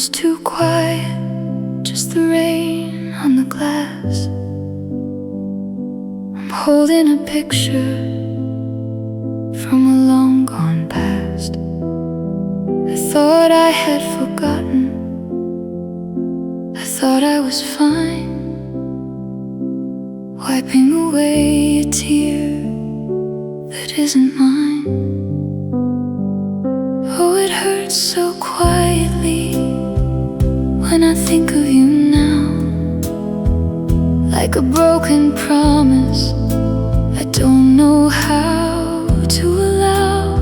is too quiet, just the rain on the glass. I'm holding a picture from a long gone past. I thought I had forgotten, I thought I was fine, wiping away a tear that isn't mine. Oh, it hurts so quietly when I think of you now, like a broken promise I don't know how to allow.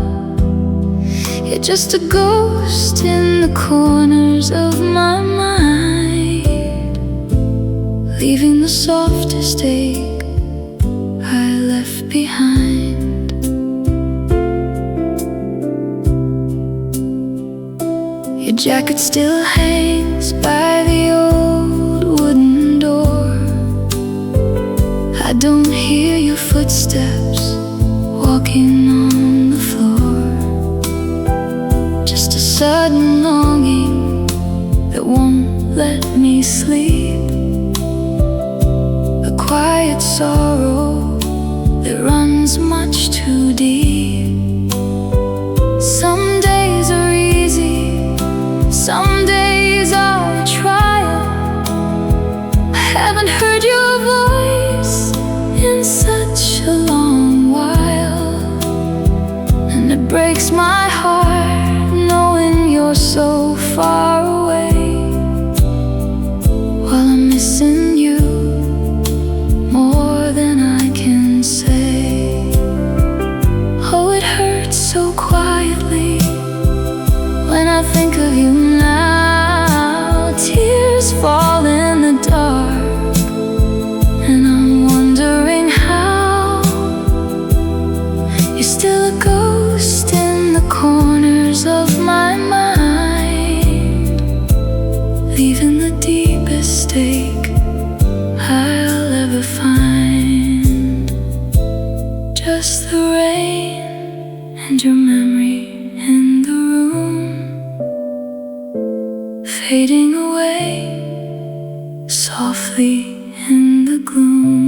You're just a ghost in the corners of my mind, leaving the softest ache I left behind. Your jacket still hangs by the old wooden door. I don't hear your footsteps walking on the floor. Just a sudden longing that won't let me sleep, a quiet sorrow that runs much too deep. Some days are easy, some days are a trial. I haven't heard your voice in such a long while, and it breaks my heart knowing you're so far away, while I'm missing you more than I can say. Oh, it hurts so quietly when I think of you now. Tears fall in the dark, and I'm wondering how you're still a ghost in the corners of my mind, leaving the deepest ache I'll ever find. Just the rain and your memory in the room, fading away softly in the gloom.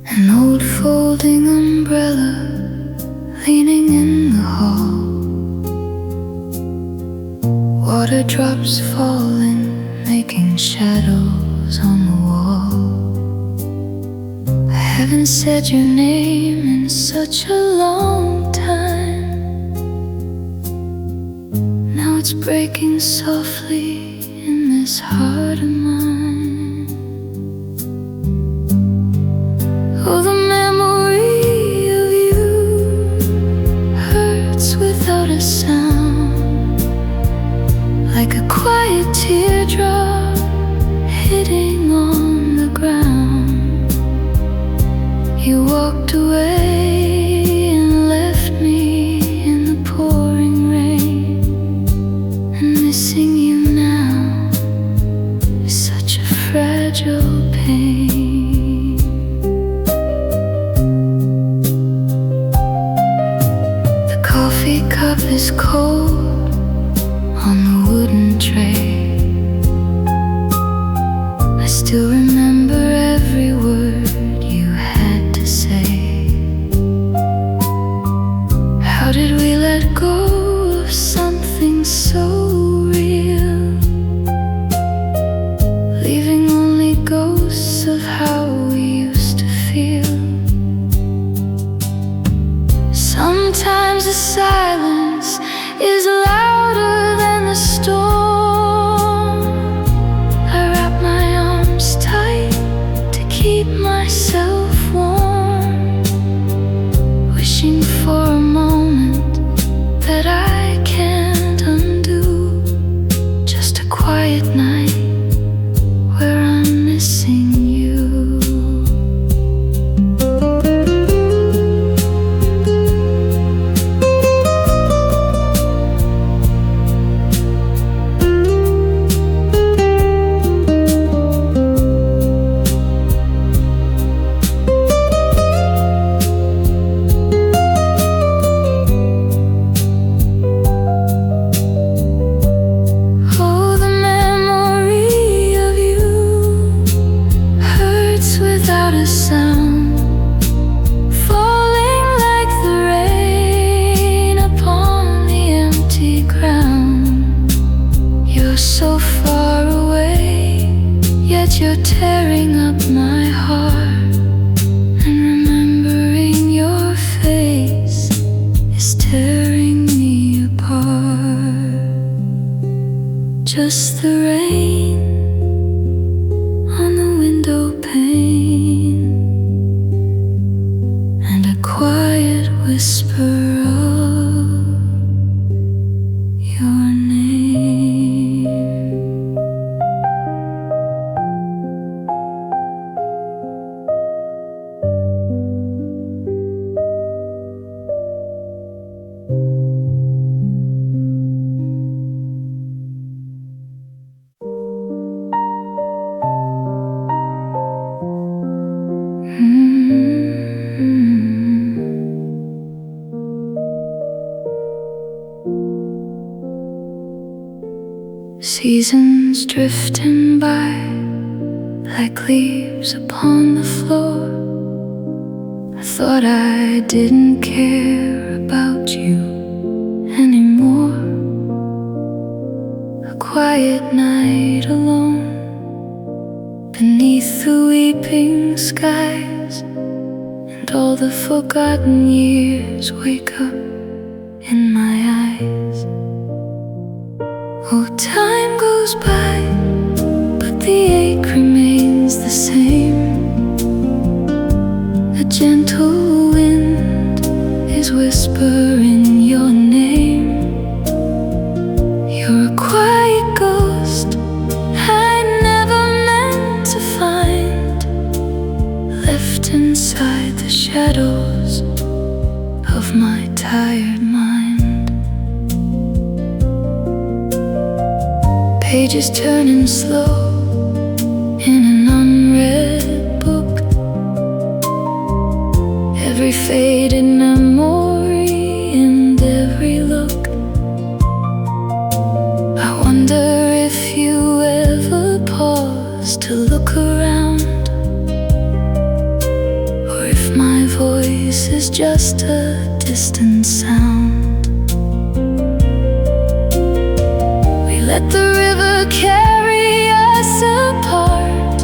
An old folding umbrella leaning in the hall, water drops falling, making shadows on the wall. I haven't said your name in such a long time. Now it's breaking softly in this heart of mine. Oh, the memory of you hurts without a sound, like a quiet teardrop hitting on the ground. You walked away and left me in the pouring rain, and missing you now is such a fragile pain. The coffee cup is cold on the wooden tray. I still remember every word you had to say. How did we let go of something so real, leaving only ghosts of how we used to feel? Sometimes the silence is louder than the storm. I wrap my arms tight to keep myself warm, wishing for a moment that I can't undo. Just a quiet night where I'm missing you. just the rain on the window pane and a quiet whisper of your name. Seasons drifting by like leaves upon the floor. I thought I didn't care about you anymore. A quiet night alone beneath the weeping skies, and all the forgotten years wake up in my eyes. Oh, time goes by, but the ache remains the same. A gentle wind is whispering your name. You're a quiet ghost I never meant to find, left inside the shadows of my tired mind. Pages turning slow in an unread book. Every faded memory and every look. I wonder if you ever pause to look around, or if my voice is just a distant sound. Let the river carry us apart,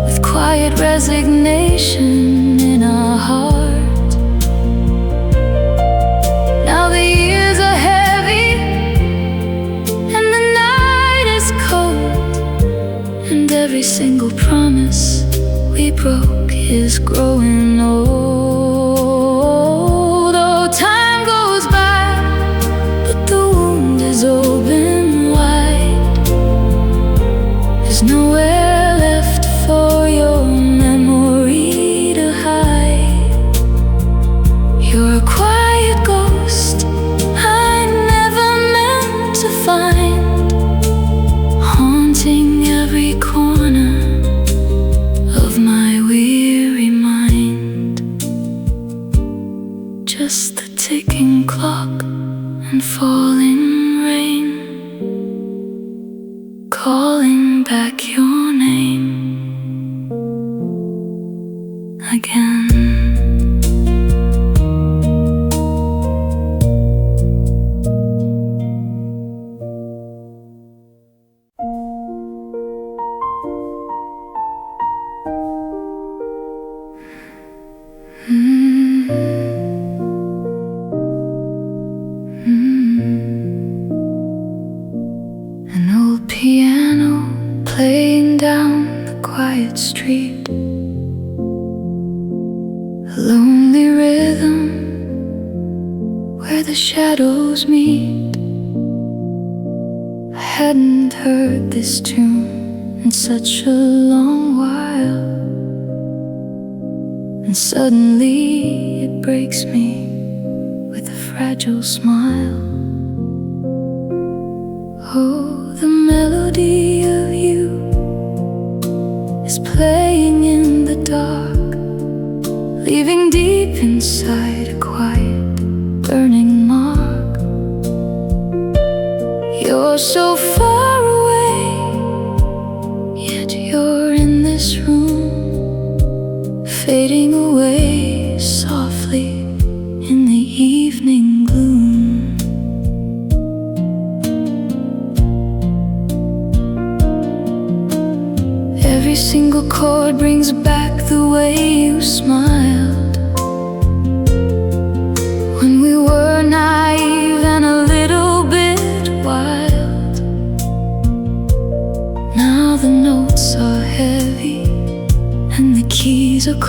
with quiet resignation in our heart. Now the years are heavy and the night is cold, and every single promise we broke is growing old. Oh, time goes by, the wound is open wide. There's nowhere left for your memory to hide. You're a quiet ghost I never meant to find, haunting every corner of my weary mind. Just the ticking clock and falling rain, calling back your name again. An old piano playing down the quiet street, a lonely rhythm where the shadows meet. I hadn't heard this tune in such a long while, and suddenly it breaks me with a fragile smile. Oh, the melody of you is playing in the dark, leaving deep inside a quiet, burning mark. You're so far away, yet you're in this room, fading away softly in the evening gloom. Every single chord brings back the way you smiled when we were naive and a little bit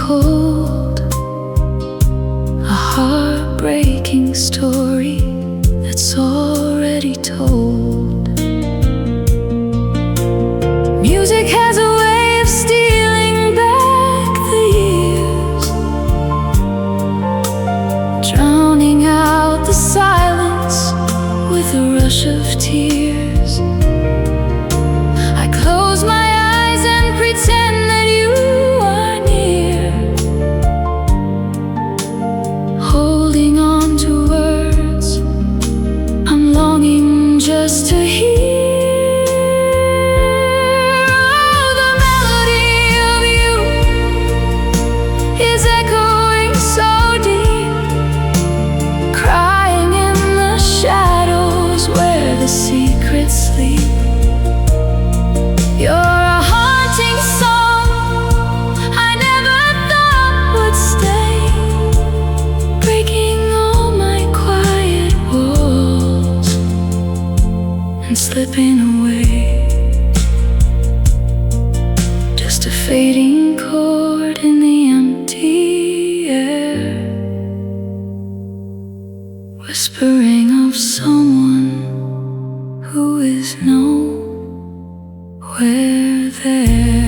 cold, a heartbreaking story that's already told. Music has a way of stealing back the years, drowning out the silence with a rush of tears. I close my eyes and pretend that you are near, holding on to words I'm longing just to hear. Oh, the melody of you is echoing so deep, crying in the shadows where the secrets sleep. You're a haunting song I never thought would stay, breaking all my quiet walls and slipping away. Just a fading chord in the empty air, whispering of someone who is nowhere there.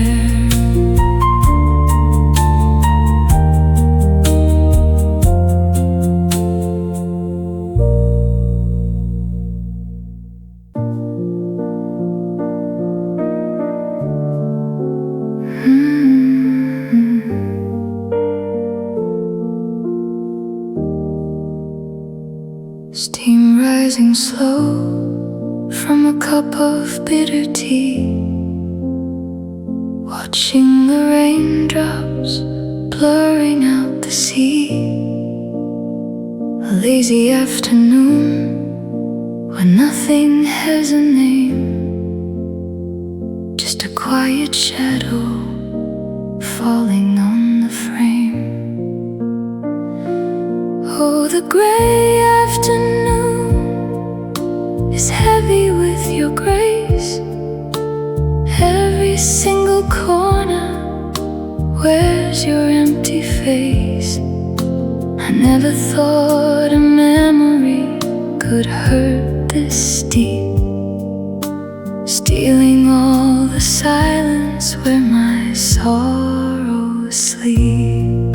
Steam rising slow from a cup of bitter tea, watching the raindrops blurring out the sea. A lazy afternoon when nothing has a name, just a quiet shadow falling on the frame. Oh, the gray afternoon is heavy with your grace. Every single corner wears your empty face. I never thought a memory could hurt this deep, stealing all the silence where my sorrows sleep.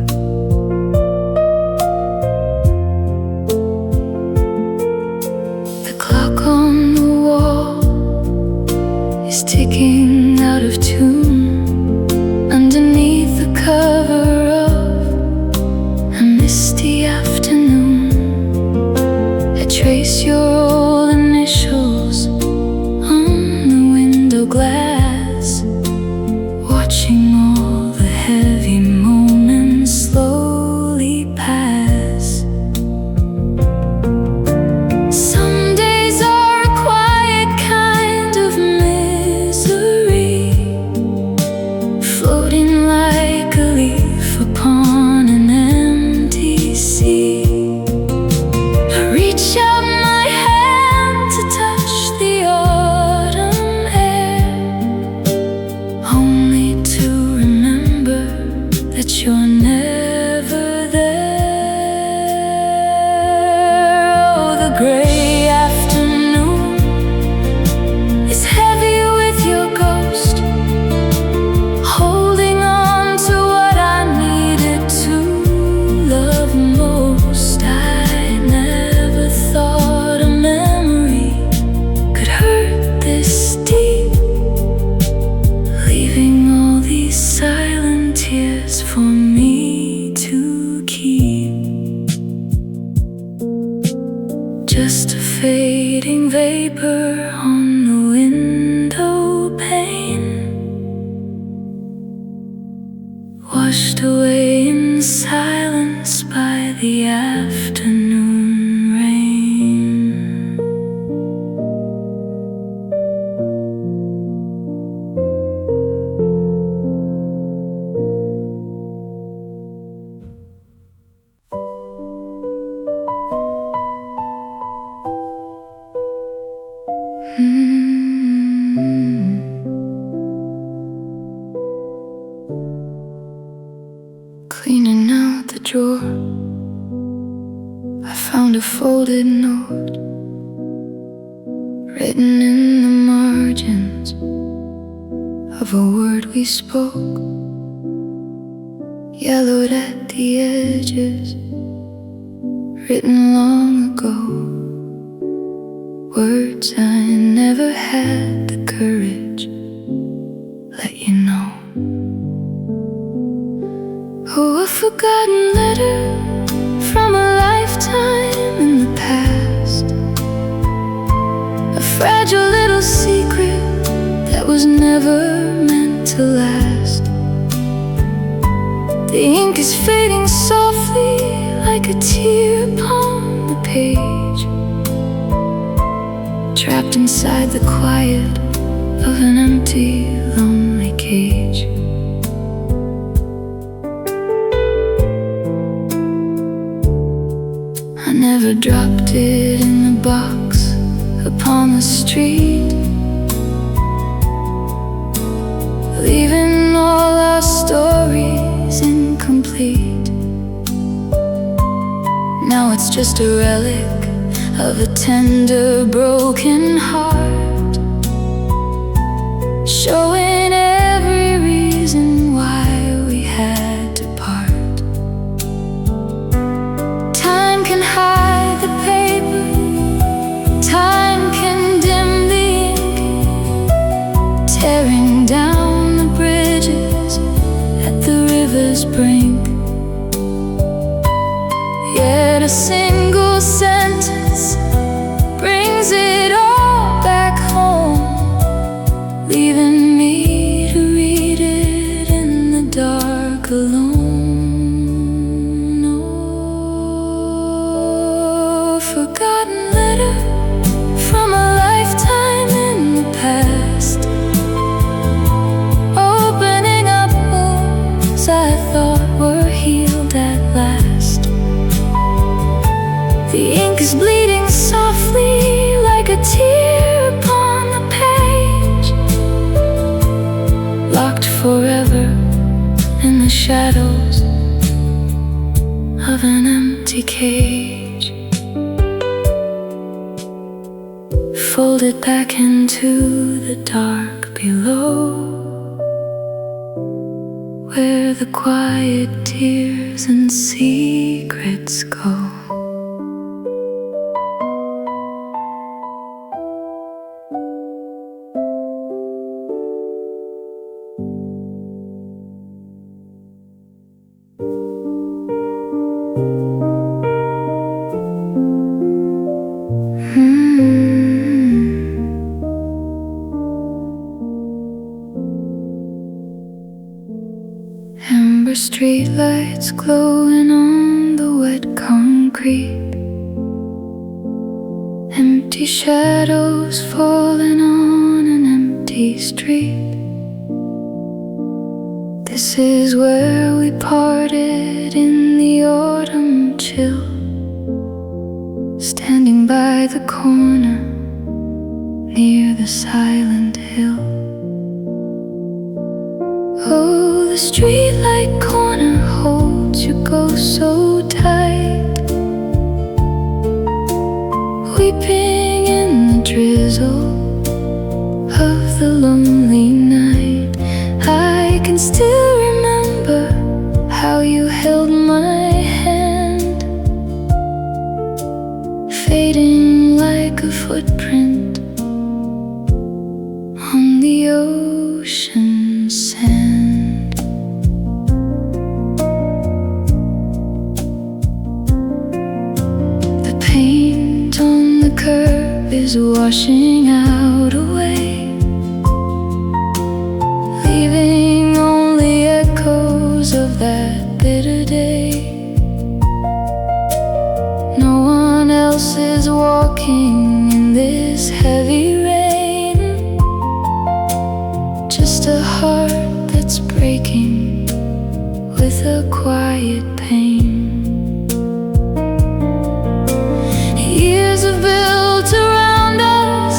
The clock on the wall is ticking out of tune underneath the cover of a misty afternoon. I trace your old initials on the window glass, watching all the heavy moments slowly pass. Some days are a quiet kind of misery, floating like a leaf upon an empty sea. I reach out my hand to touch the autumn air, only to remember that you're never there. Oh, the gray afternoon is heavy with your ghost, holding on to what I needed to love most. I never thought a memory could hurt this deep, leaving all these silent tears for me to keep. Just a fading vapor on the window pane, washed away in silence by the afternoon rain. Cleaning out the drawer, I found a folded note written in the margins of a word we spoke, yellowed at the edges, written long ago. Words I never had the courage let you know. Oh, a forgotten letter from a lifetime in the past, a fragile little secret that was never meant to last. The ink is fading softly like a tear upon the page, trapped inside the quiet of an empty, lonely cage. I never dropped it in the box upon the street, leaving all our stories incomplete. Now it's just a relic of a tender, broken heart, showing every reason why we had to part. Time can hide the paper, time can dim the ink, tearing down the bridges at the river's brink. Yet a single sentence brings it all back home, leaving me to read it in the dark alone. Oh, forgotten letter from a lifetime in the past, opening up wounds I thought were healed at last. The ink is bleeding softly like a tear upon the page, locked forever in the shadows of an empty cage, folded back into the dark below, where the quiet tears and secrets go. Amber streetlights glowing on the wet concrete, empty shadows falling on an empty street. This is where we parted in the autumn chill, standing by the corner near the silent hill. Oh, the streetlight corner holds your ghost so tight, weeping in the drizzle of the lonely night. I can still remember how you held my hand, fading like a footprint on the ocean sand. The paint on the curb is washing out away, leaving only echoes of that bitter day. No one else is walking in this heavy rain, just a heart that's breaking with a quiet pain. Years have built around us,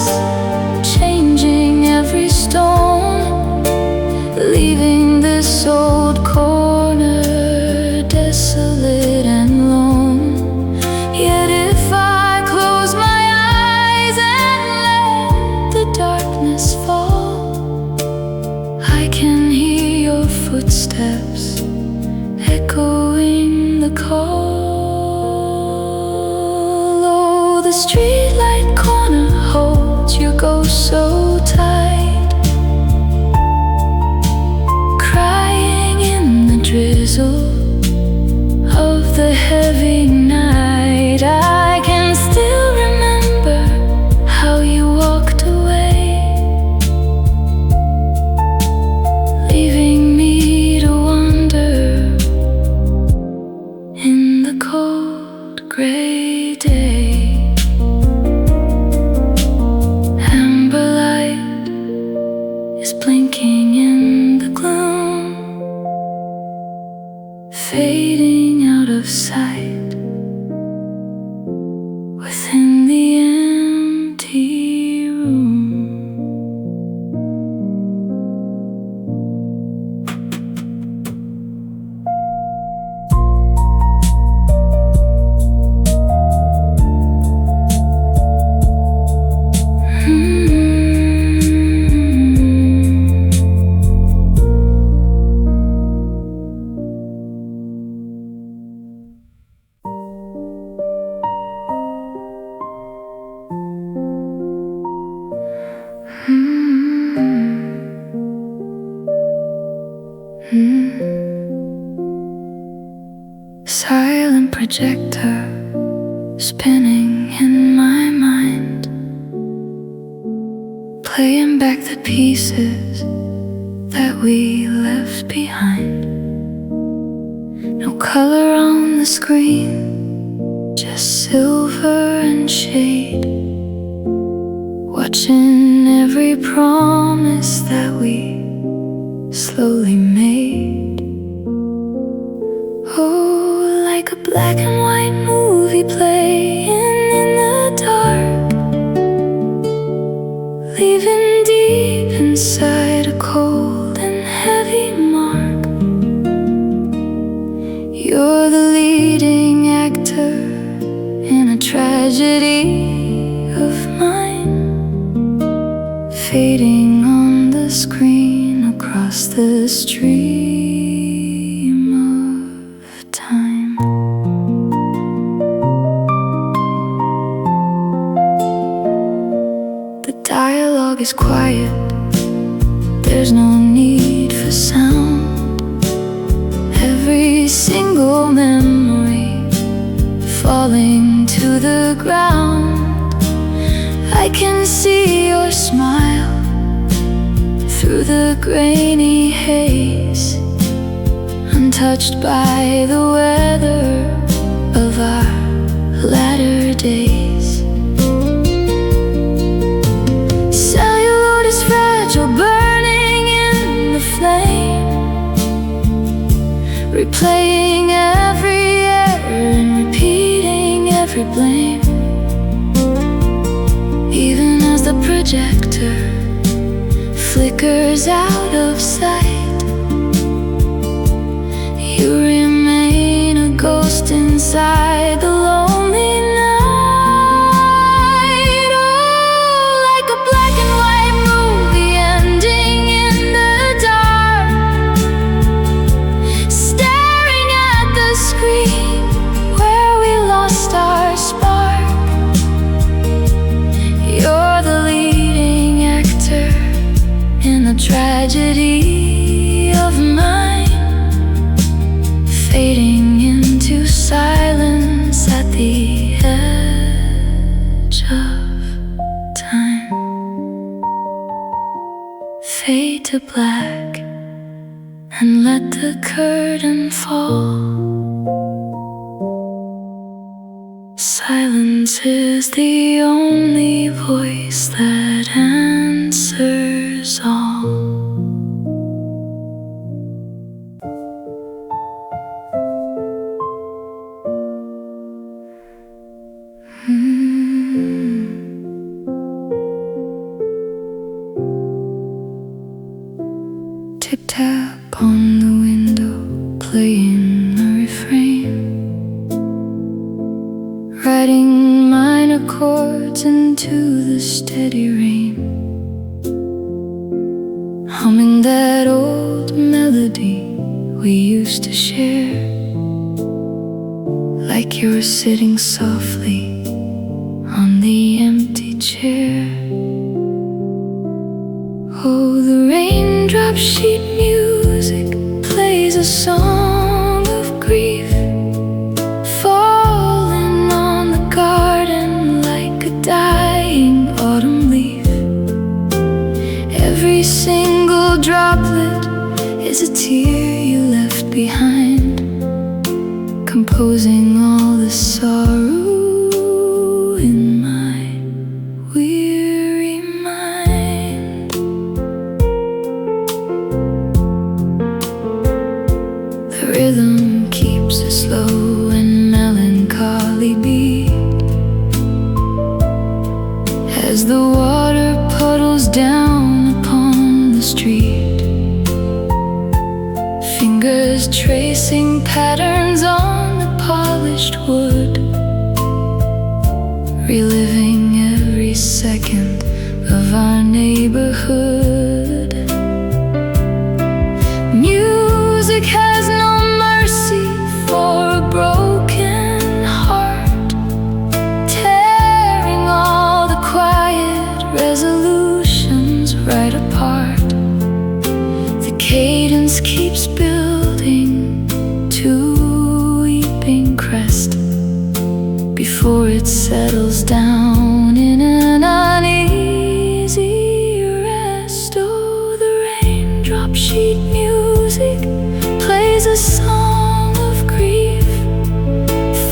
changing every stone, leaving this old corner desolate and lone. Yet if I close my eyes and let the darkness fall, I can hear your footsteps echoing the call. Oh, the streetlight corner holds your ghost so tight, crying in the drizzle of the heavy night. I can still remember how you walked away, leaving me to wander in the cold gray day. Amber light is blinking in the gloom, fading out of sight within the empty room. Silent projector spinning in my mind, playing back the pieces that we left behind. No color on the screen, just silver and shade, watching every promise that we slowly made. Oh, like a black and white movie playing in the dark, leaving deep inside a cold and heavy mark. You're the leading actor in a tragedy of mine, fading on the screen across the stream of time. The dialogue is quiet, there's no need for sound. Every single memory falling to the ground. I can see your smile through the grainy haze, untouched by the weather of our latter days. Celluloid is fragile, burning in the flame, replaying every error and repeating every blame. Even as the projector flickers out of sight, you remain a ghost inside the lonely night. Oh, like a black and white movie ending in the dark, staring at the screen where we lost our spark. You're the leading actor in the tragedy of mine, fading into silence at the edge of time. Fade to black and let the curtain fall. Silence is the only voice that answers all. Tick tap on the window, playing a refrain. writing minor chords into the steady rain, humming that old melody we used to share, like you're sitting softly on the empty chair. Oh, the raindrop sheet music plays a song of grief, falling on the garden like a dying autumn leaf. Every single droplet is a tear you left behind, composing all the sorrow in my weary mind. The rhythm keeps a slow and melancholy beat as the water puddles down upon the street, fingers tracing patterns on the polished wood, reliving every second of our neighborhood. Music has no mercy for a broken heart, tearing all the quiet resolutions right apart. The cadence keeps building to a weeping crest before it settles down in an uneasy rest. Oh, the raindrop sheet music plays a song of grief,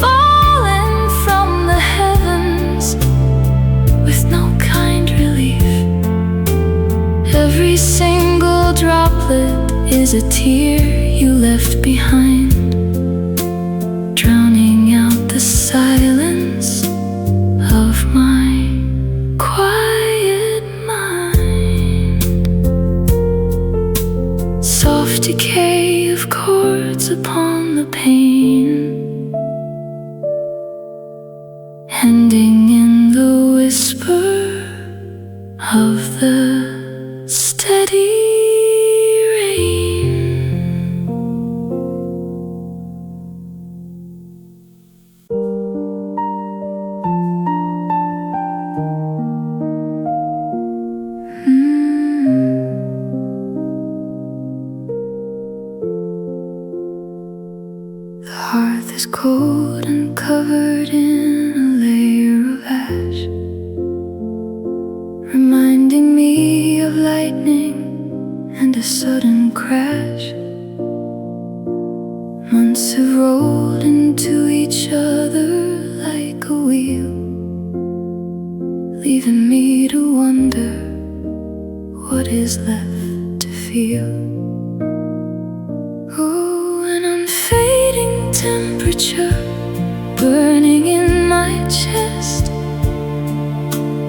falling from the heavens with no kind relief. Every single droplet is a tear you left behind, drowning out the silence of my quiet mind. Soft decay of chords upon the pane, ending in the whisper of the steady rain. The hearth is cold and covered in a layer of ash, reminding me of lightning and a sudden crash. Months have rolled into each other like a wheel, leaving me to wonder what is left to feel. Oh, an unfading temperature burning in my chest,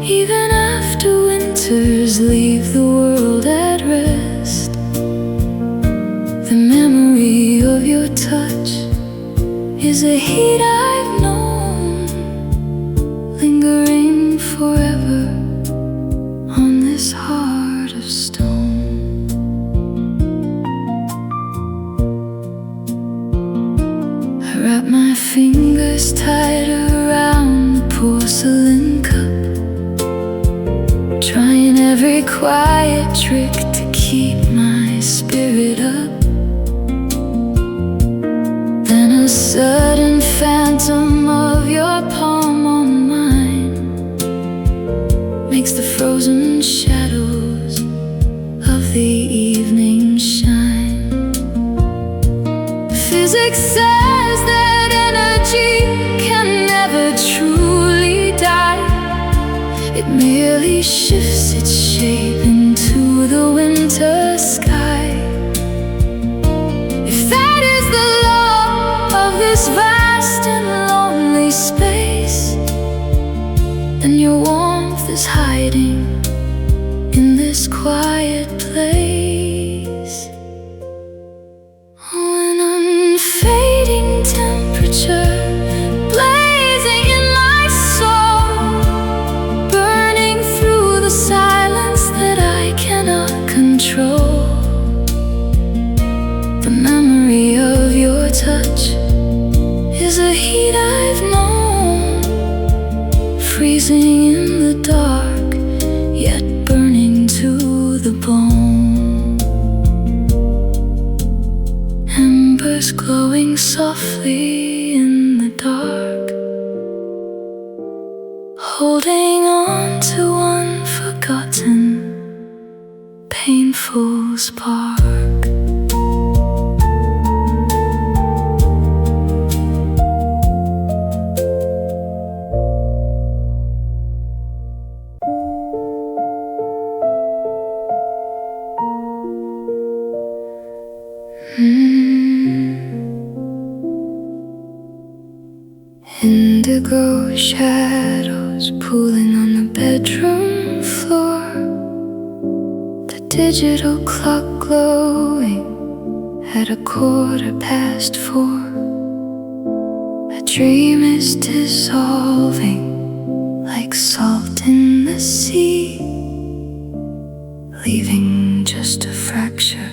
even after winters leave the world at rest. The memory of your touch is a heat I've known, lingering forever on this heart of stone. I wrap my fingers tight around the porcelain cup, trying every quiet trick to keep my spirit up. Then a sudden phantom of your palm on mine makes the frozen shadows of the evening shine. Physics says that energy can never truly die. It merely shifts its shape into the winter sky. If that is the law of this vast and lonely space, then your warmth is hiding in this quiet place. Oh, an unfading temperature blazing in my heat I've known, freezing in the dark, yet burning to the bone. Embers glowing softly in the dark, holding on to one forgotten, painful spark. Indigo shadows pooling on the bedroom floor, the digital clock glowing at 4:15. A dream is dissolving like salt in the sea, leaving just a fracture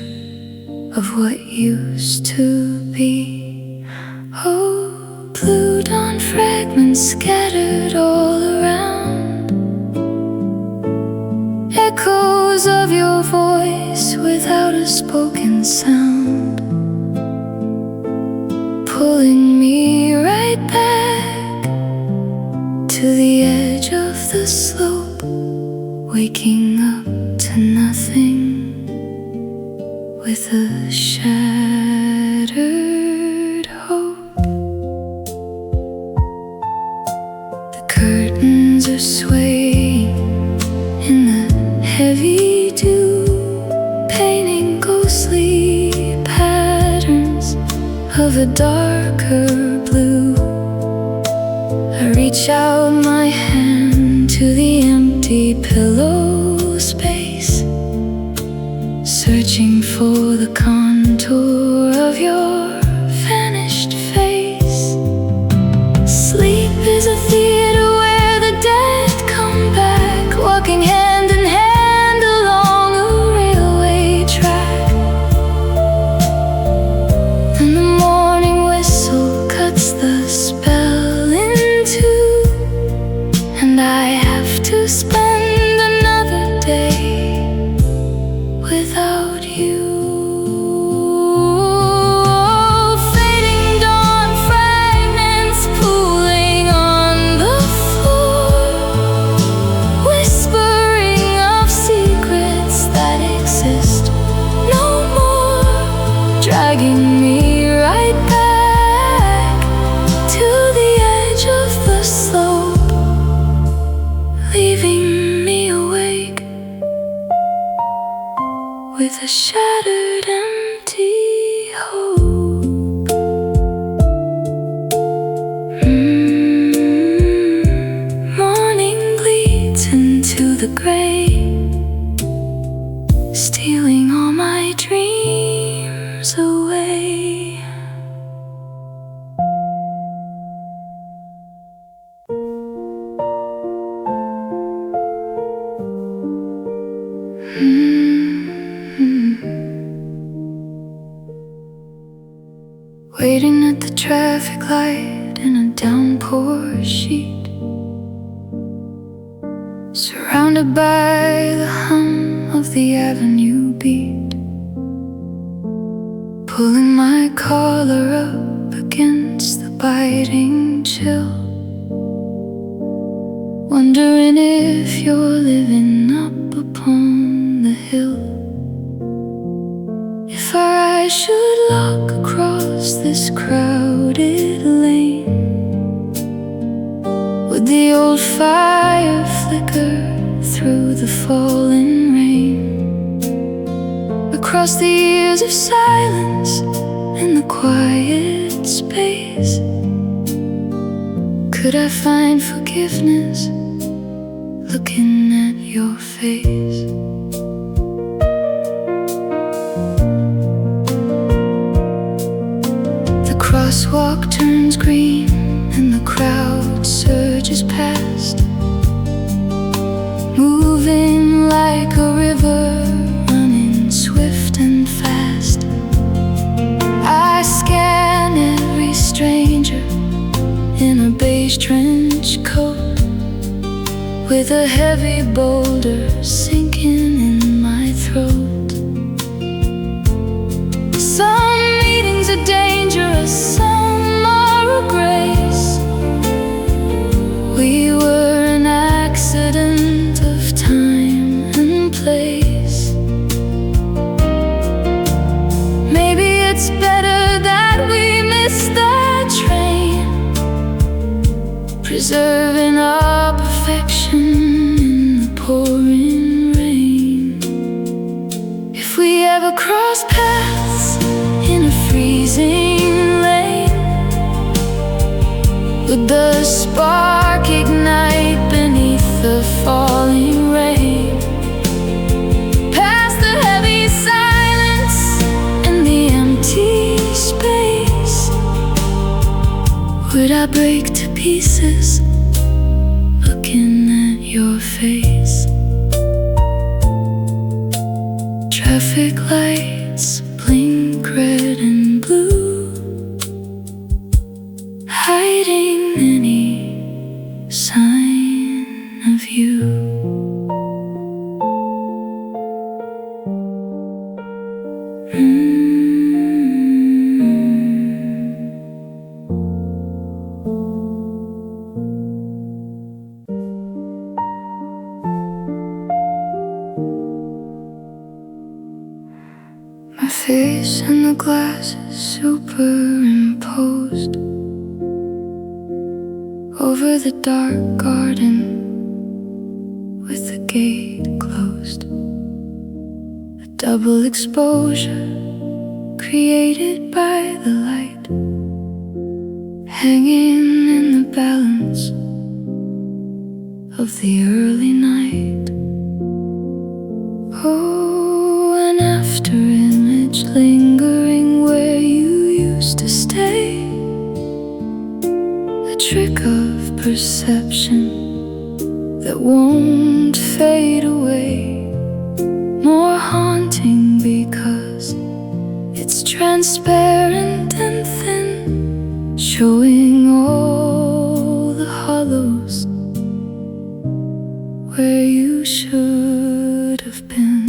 of what used to be. Oh, blue dawn fragments scattered all around, echoes of your voice without a spoken sound, pulling me right back to the edge of the slope, waking up to nothing with a shattered hope. The curtains are swaying in the heavy dew, painting ghostly patterns of a darker blue. I reach out my hand to the empty pillow space, searching for the contour of your vanished face. Sleep is a theater where the dead come back, walking hand in hand along a railway track. And the morning whistle cuts the spell in two, and I have to spend another day without you. Fading dawn fragments pooling on the floor, whispering of secrets that exist no more, dragging me right back to the edge of the slope, leaving me awake with a shattered empty hope. Morning bleeds into the gray, stealing all my dreams away. Waiting at the traffic light in a downpour sheet, surrounded by the hum of the avenue beat, pulling my collar up against the biting chill, wondering if you're living up upon the hill. If our eyes should look across this crowded lane, would the old fire flicker through the falling rain? Across the years of silence in the quiet space, could I find forgiveness looking at your face? Crosswalk turns green and the crowd surges past, moving like a river, running swift and fast. I scan every stranger in a beige trench coat, with a heavy boulder sinking in my throat. Some meetings are dangerous, some are a grace. We were an accident of time and place. Maybe it's better that we missed that train, preserving our perfection in the pouring rain. If we ever cross paths in a freezing lane, would the spark ignite beneath the falling rain? Past the heavy silence and the empty space, would I break to pieces looking at your face? Traffic lights blink red and blue, hiding any sign of you. My face in the glass is superimposed over the dark garden with the gate closed. A double exposure created by the light, hanging in the balance of the early night. Oh, an afterimage lingering where you used to stay, a trick of perception that won't fade away, more haunting because it's transparent and thin, showing all the hollows where you should have been.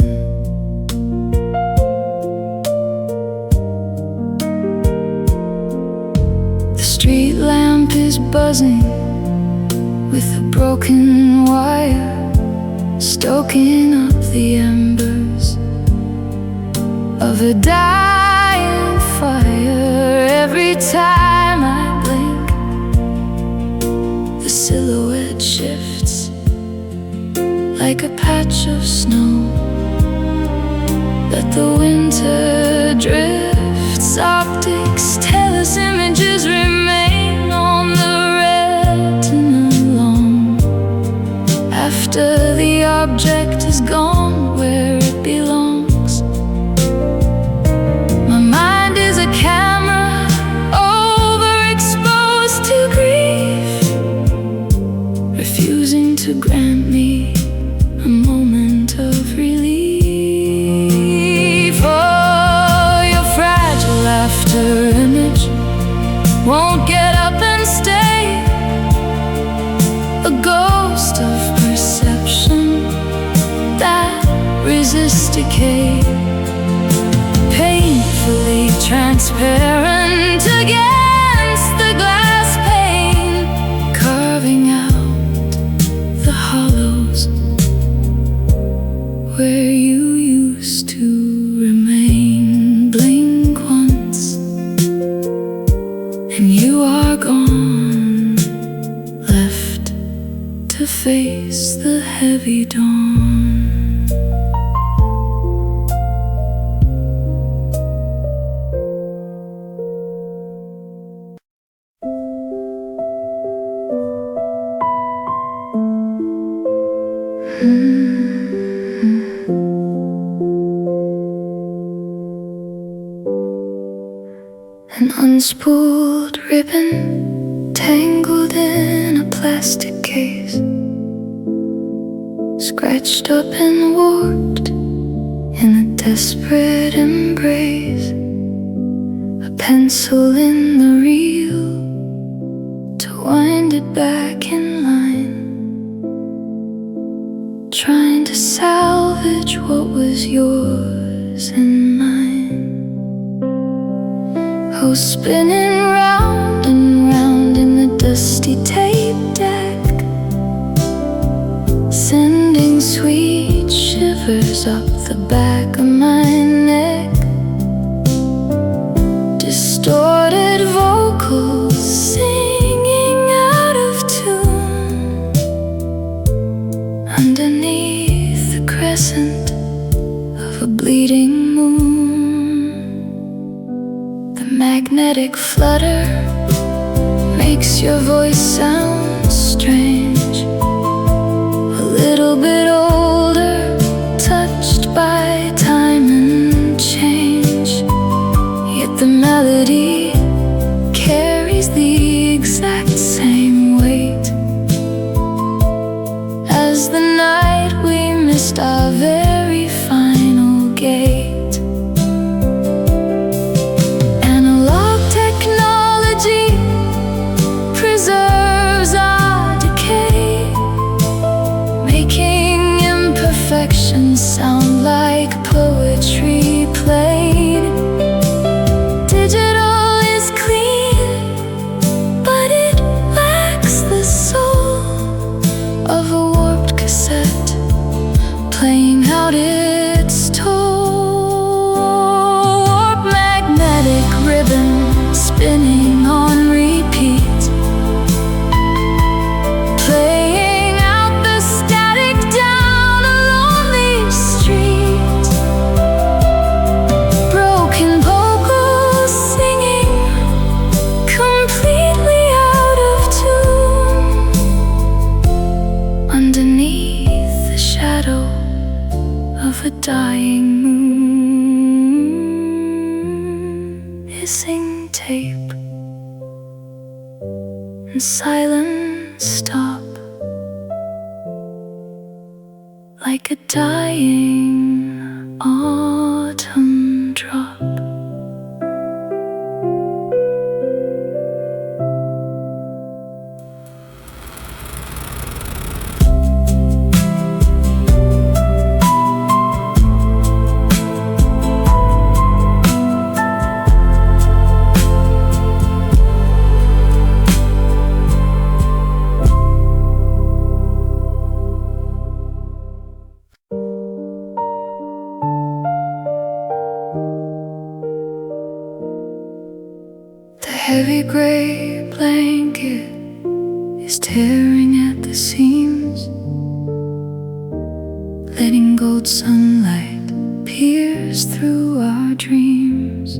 The street lamp is buzzing with a broken wire, stoking up the embers of a dying fire. Every time I blink, the silhouette shifts like a patch of snow that the winter drifts. Optics tell us images remain on the retina long after the object is gone where it belongs. My mind is a camera overexposed to grief, refusing to grant me a moment of relief. Oh, your fragile afterimage won't get up and stay, a ghost of perception that resists decay, painfully transparent against the glass pane, carving out the hollows where you used to remain. Blink once and you are gone, left to face the heavy dawn. An unspooled ribbon tangled in a plastic case, scratched up and warped in a desperate embrace, a pencil in the reel to wind it back in line, trying to salvage what was yours and mine. Oh, spinning round and round in the dusty tape deck, sending sweet shivers up the back of my neck. Distorted vocals singing out of tune underneath the crescent of a bleeding moon. The magnetic flutter makes your voice sound strange, a little bit older, touched by time and change. Yet the melody carries the exact same weight as the night we missed our very final gate. Analog technology preserves our decay, making imperfections sound like poetry played. Digital is clean, but it lacks the soul of a warped cassette playing out its toll. Warped magnetic ribbon spinning on repeat, playing out the static down a lonely street. Broken vocals singing completely out of tune underneath the shadow of a dying moon. Hissing tape and silent stop like a dying autumn drop. The heavy gray blanket is tearing at the seams, letting gold sunlight pierce through our dreams.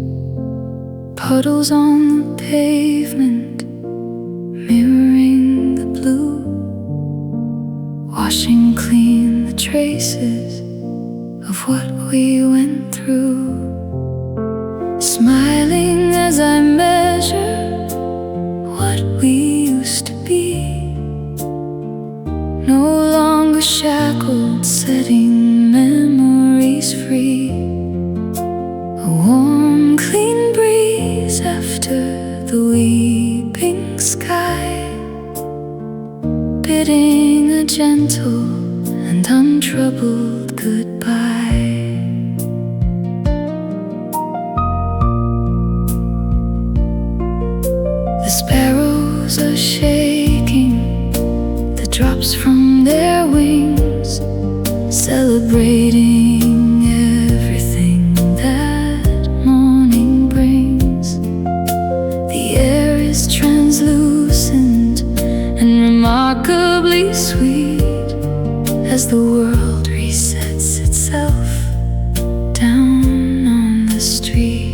Puddles on the pavement mirroring the blue, washing clean the traces of what we went through. Smiling as I measure what we used to be, no longer shackled, setting memories free. A warm, clean breeze after the weeping sky, bidding a gentle and untroubled goodbye. The sparrows are shaking the drops from their wings, celebrating everything that morning brings. The air is translucent and remarkably sweet as the world resets itself down on the street.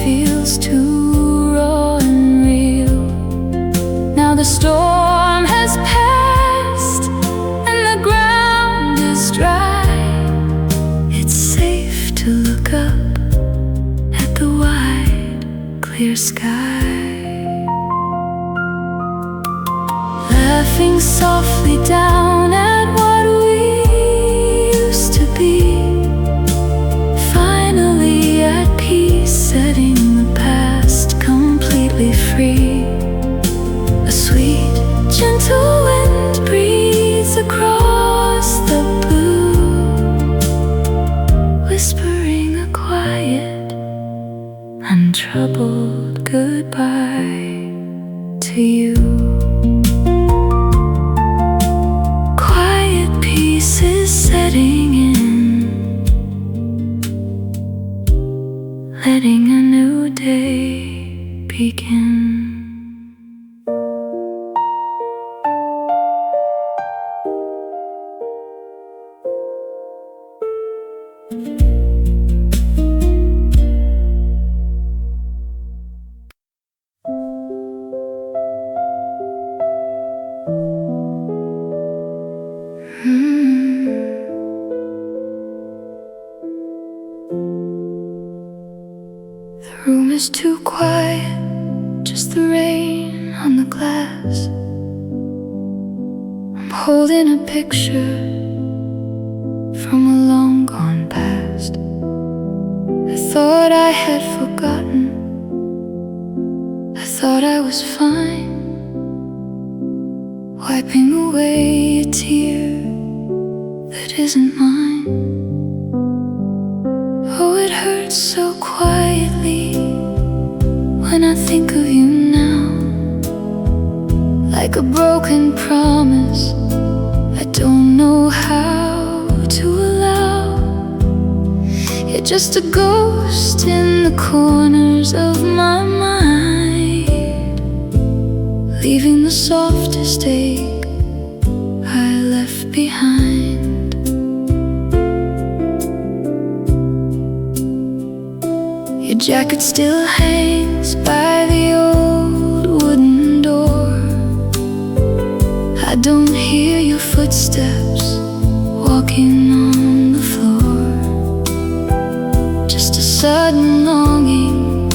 Feels too raw and real. Now the storm has passed and the ground is dry. It's safe setting in, letting a new day begin. The room is too quiet, just the rain on the glass. I'm holding a picture from a long gone past. I thought I had forgotten, I thought I was fine, wiping away a tear that isn't mine. Oh, it hurts so quietly when I think of you now, like a broken promise I don't know how to allow. You're just a ghost in the corners of my mind, leaving the softest ache I left behind. Your jacket still hangs by the old wooden door. I don't hear your footsteps walking on the floor. Just a sudden longing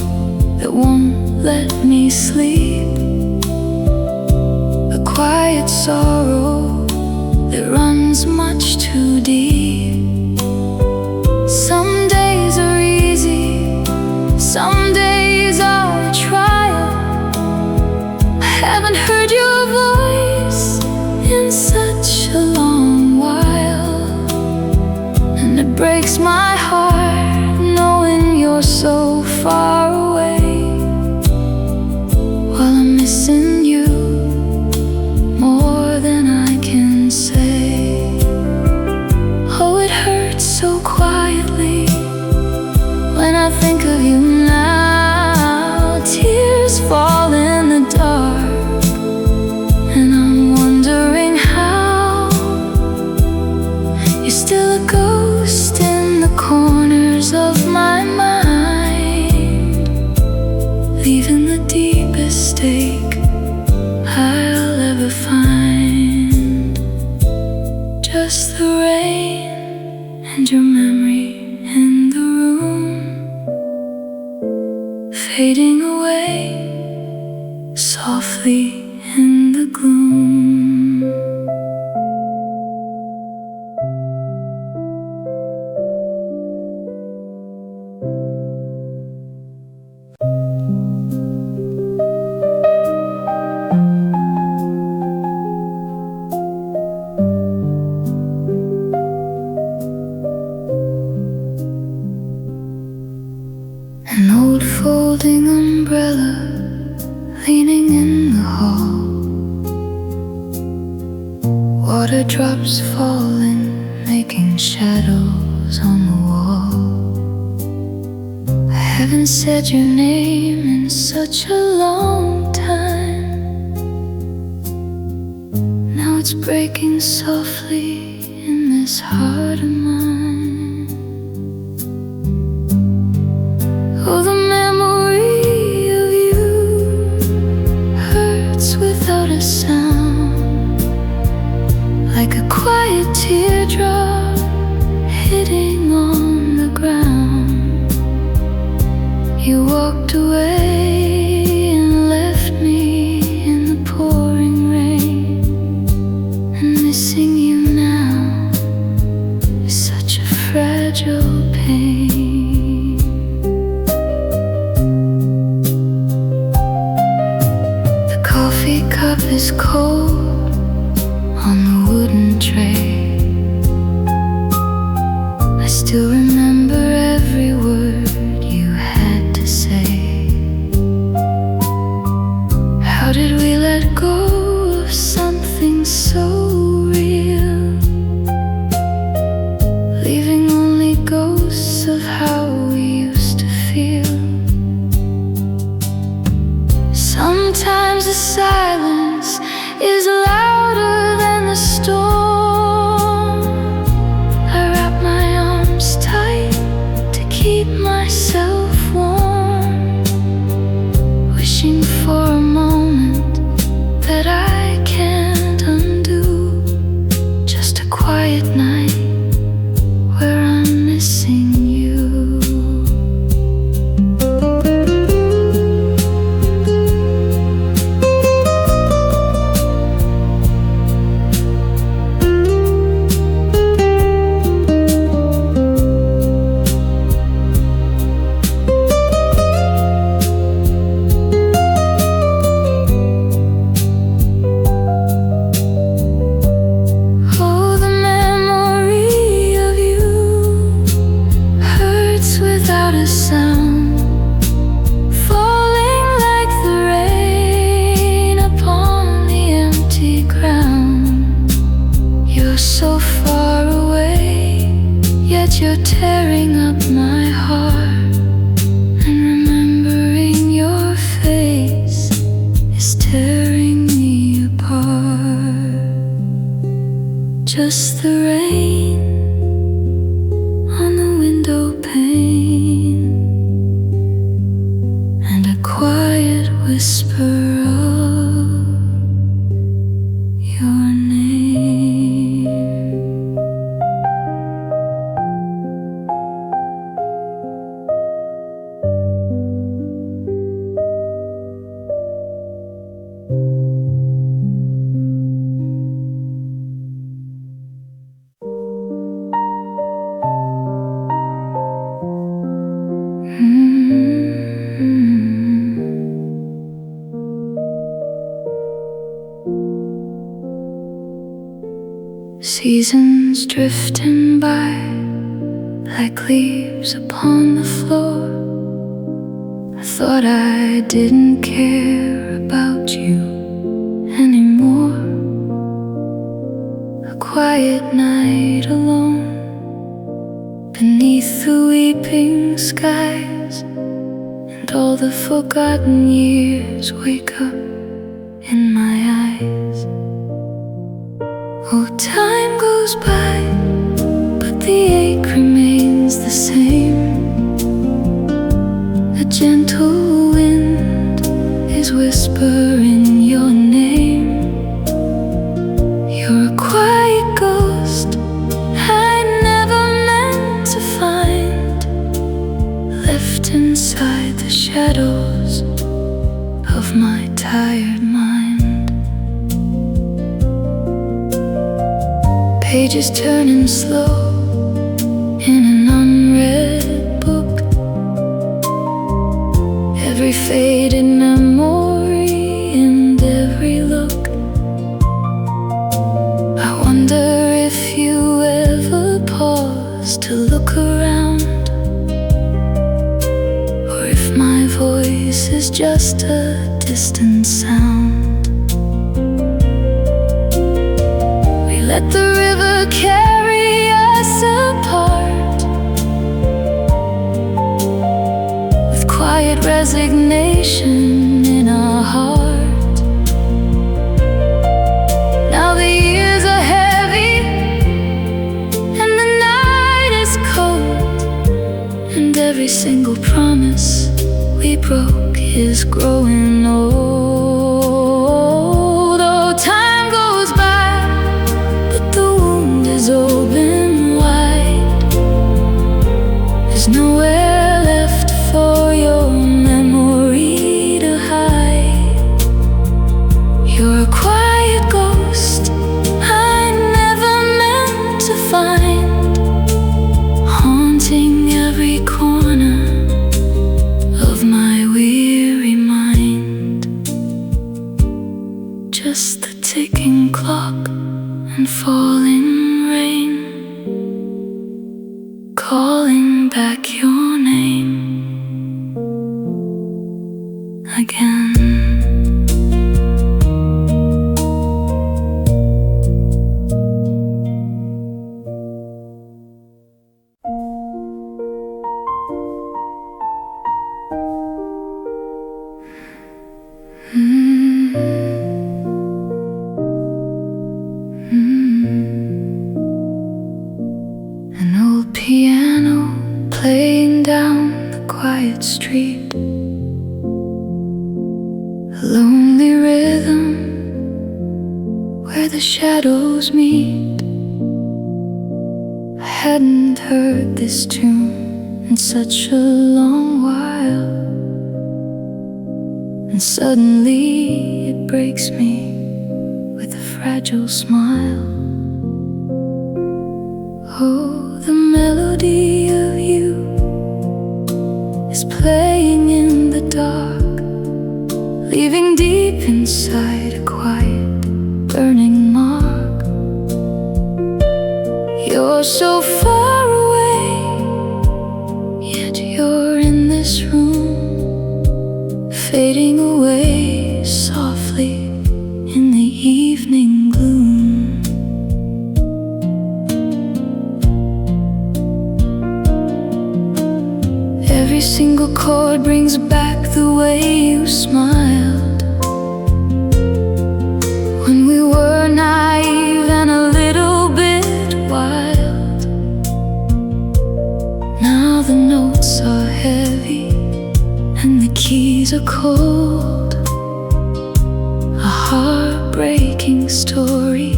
that won't let me sleep, a quiet sorrow that runs much too deep. Some days are easy, some days are a trial. I haven't heard your voice in such a long while, and it breaks my heart knowing you're so far away, while I'm missing you more than I can say. Oh, it hurts so quietly when I think of you now. Tears fall in the dark, and I'm wondering how you're still a ghost in the corners of my mind, leaving the deepest ache I'll ever find. Just the rain and your memory in the room, fading away softly in the gloom. An old folding umbrella leaning in the hall, water drops falling, making shadows on the wall. I haven't said your name in such a long time. Now it's breaking softly in this heart of mine. Oh, the memory of you hurts without a sound, like a quiet teardrop hitting on the ground. You walked away and left me in the pouring rain, and missing you now is such a fragile pain. Cup is cold on the wooden tray. I still remember every word you had to say. How did we let go of something so real? You're so far away, yet you're tearing up my heart. And remembering your face is tearing me apart. Just the rain on the window pane and a quiet whisper of your name. Seasons drifting by like leaves upon the floor. I thought I didn't care about you anymore. A quiet night alone beneath the weeping skies, and all the forgotten years wake up in my eyes. Oh, time goes by, but the ache remains the same. A gentle wind is whispering your name. You're a quiet ghost I never meant to find, left inside the shadows of my tired mind. Pages turning slow in an unread book. Every faded memory and every look. I wonder if you ever pause to look around, or if my voice is just a distant sound. We let the river carry us apart, with quiet resignation in our heart. Now the years are heavy and the night is cold, and every single promise we broke is growing old. Oh, time goes by, but the wound is open wide. There's nowhere left for your memory to hide. You're a quiet ghost I never meant to find, haunting every corner of my weary mind. Just the ticking clock and falling rain, calling back your name again. An old piano playing down the quiet street, a lonely rhythm where the shadows meet. I hadn't heard this tune in such a long while, and suddenly it breaks me with a fragile smile. Oh, the melody of you is playing in the dark, leaving deep inside a quiet, burning mark. You're so far away, yet you're in this room, fading away softly in the evening gloom. single chord brings back the way you smiled when we were naive and a little bit wild. Now the notes are heavy and the keys are cold, a heartbreaking story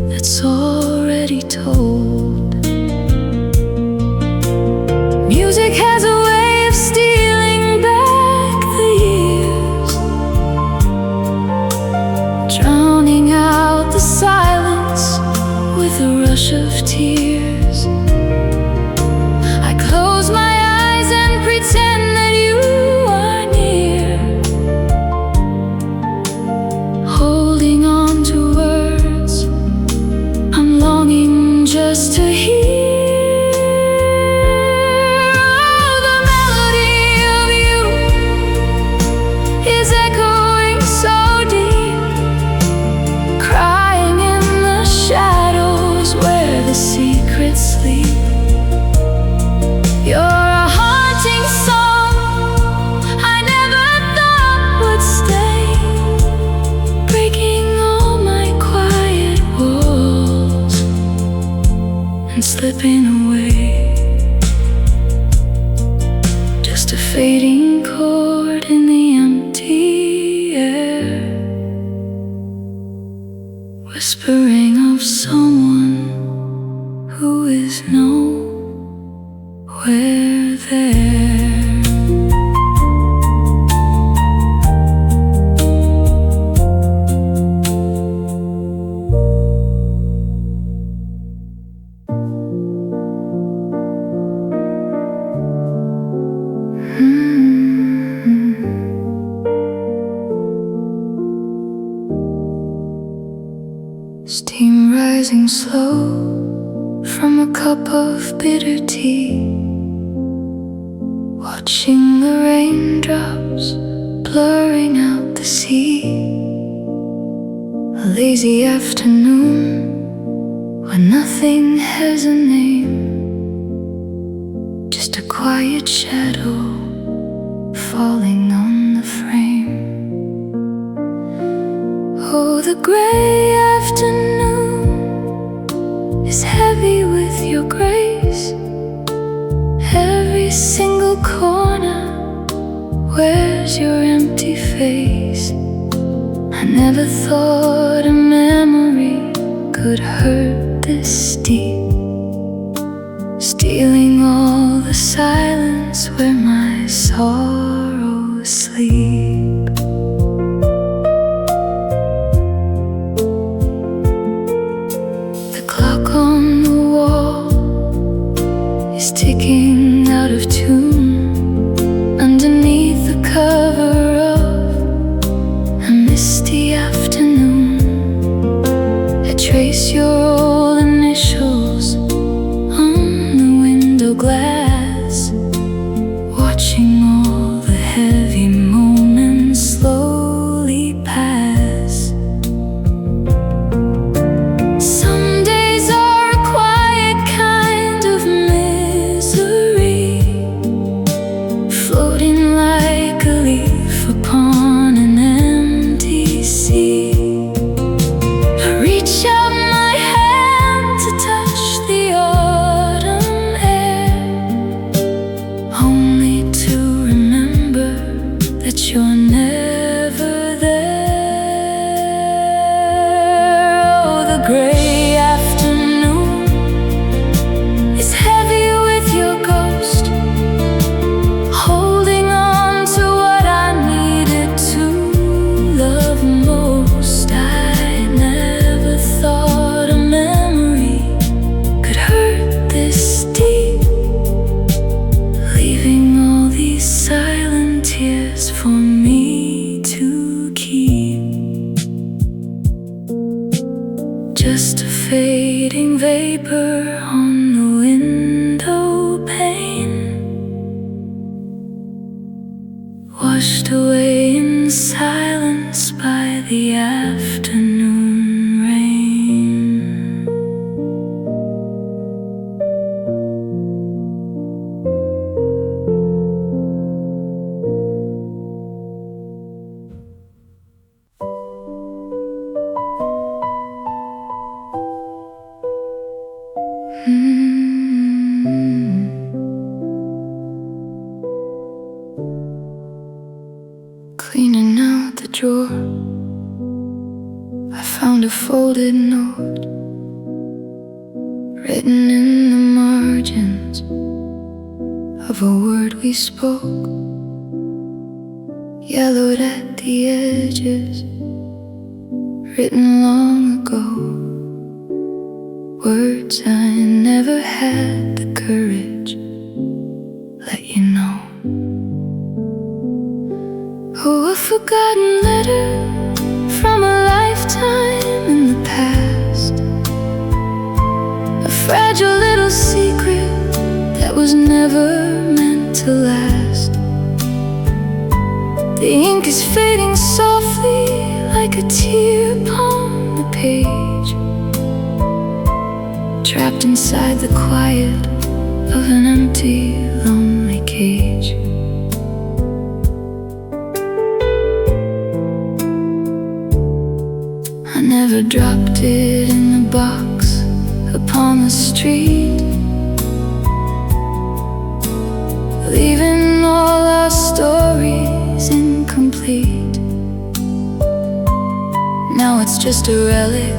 that's already told. Music has a way of stealing back the years, drowning out the silence with a rush of tears. I close my eyes and pretend that you are near, holding on to words I'm longing just to hear. Slipping away, just a fading chord in the empty air, whispering of someone who is nowhere there. Steam rising slow from a cup of bitter tea, watching the raindrops blurring out the sea. A lazy afternoon when nothing has a name, just a quiet shadow falling on the frame. Oh, the gray afternoon is heavy with your grace. Every single corner wears your empty face. I never thought a memory could hurt this deep, stealing all the silence where my sorrows sleep. Ticking out of tune underneath the cover of a misty afternoon. I trace your old initials on the window glass, watching all the heavy moments slowly pass. Some days are a quiet kind of floating like a leaf upon an empty sea. I reach out my hand to touch the autumn air, only to remember that you're never there. Oh, the gray afternoon is heavy with your ghost, holding on to what I needed to love most. I never thought a memory could hurt this deep, leaving all these silent tears for me to keep. Just a fading vapor on the window pane, washed away in silence by the afternoon rain. Cleaning out the drawer, I found a folded note written in the margins of a word we spoke, yellowed at the edges, written long ago. Words I never had the courage let you know. Oh, a forgotten letter from a lifetime in the past, a fragile little secret that was never meant to last. The ink is fading softly like a tear upon the page, trapped inside the quiet of an empty, lonely cage. I never dropped it in the box upon the street, leaving all our stories incomplete. Now it's just a relic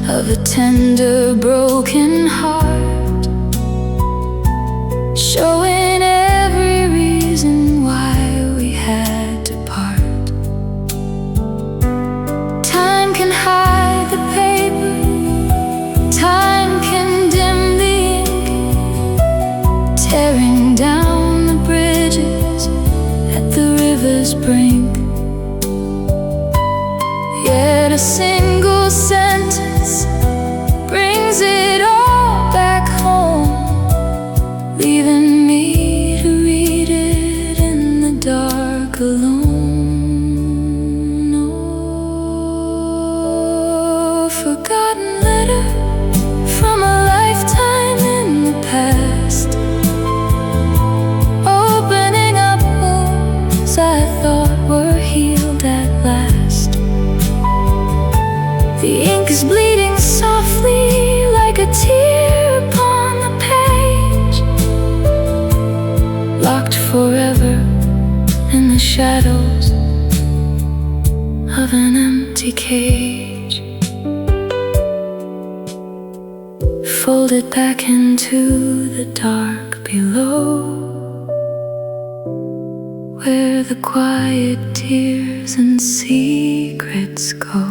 of a tender, broken heart, showing every reason why we had to part. Time can hide the paper, time can dim the ink, tearing down the bridges at the river's brink. Yet a single sentence brings it all back home, leaving me to read it in the dark alone. Oh, forgotten letter from a lifetime in the past, opening up wounds I thought were healed at last. The ink is bleeding softly like a tear upon the page, locked forever in the shadows of an empty cage, folded back into the dark below, where the quiet tears and secrets go.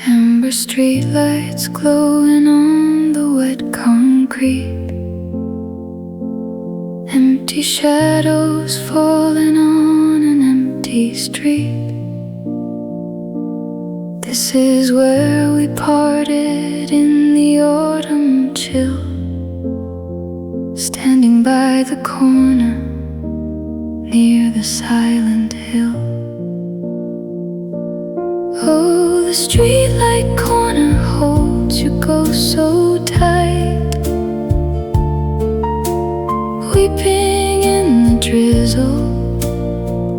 Amber streetlights glowing on the wet concrete, empty shadows falling on an empty street. This is where we parted in the autumn chill, standing by the corner near the silent hill. Oh, the streetlight corner holds you ghost so tight, weeping in the drizzle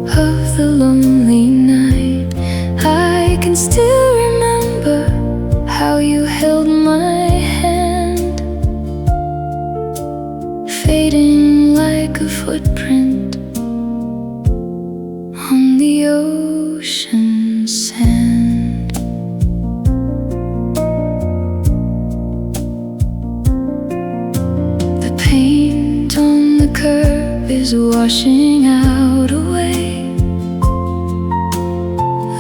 of the lonely night. I can still remember how you held my hand, fading like a footprint on the ocean sand. The paint on the curb is washing out away,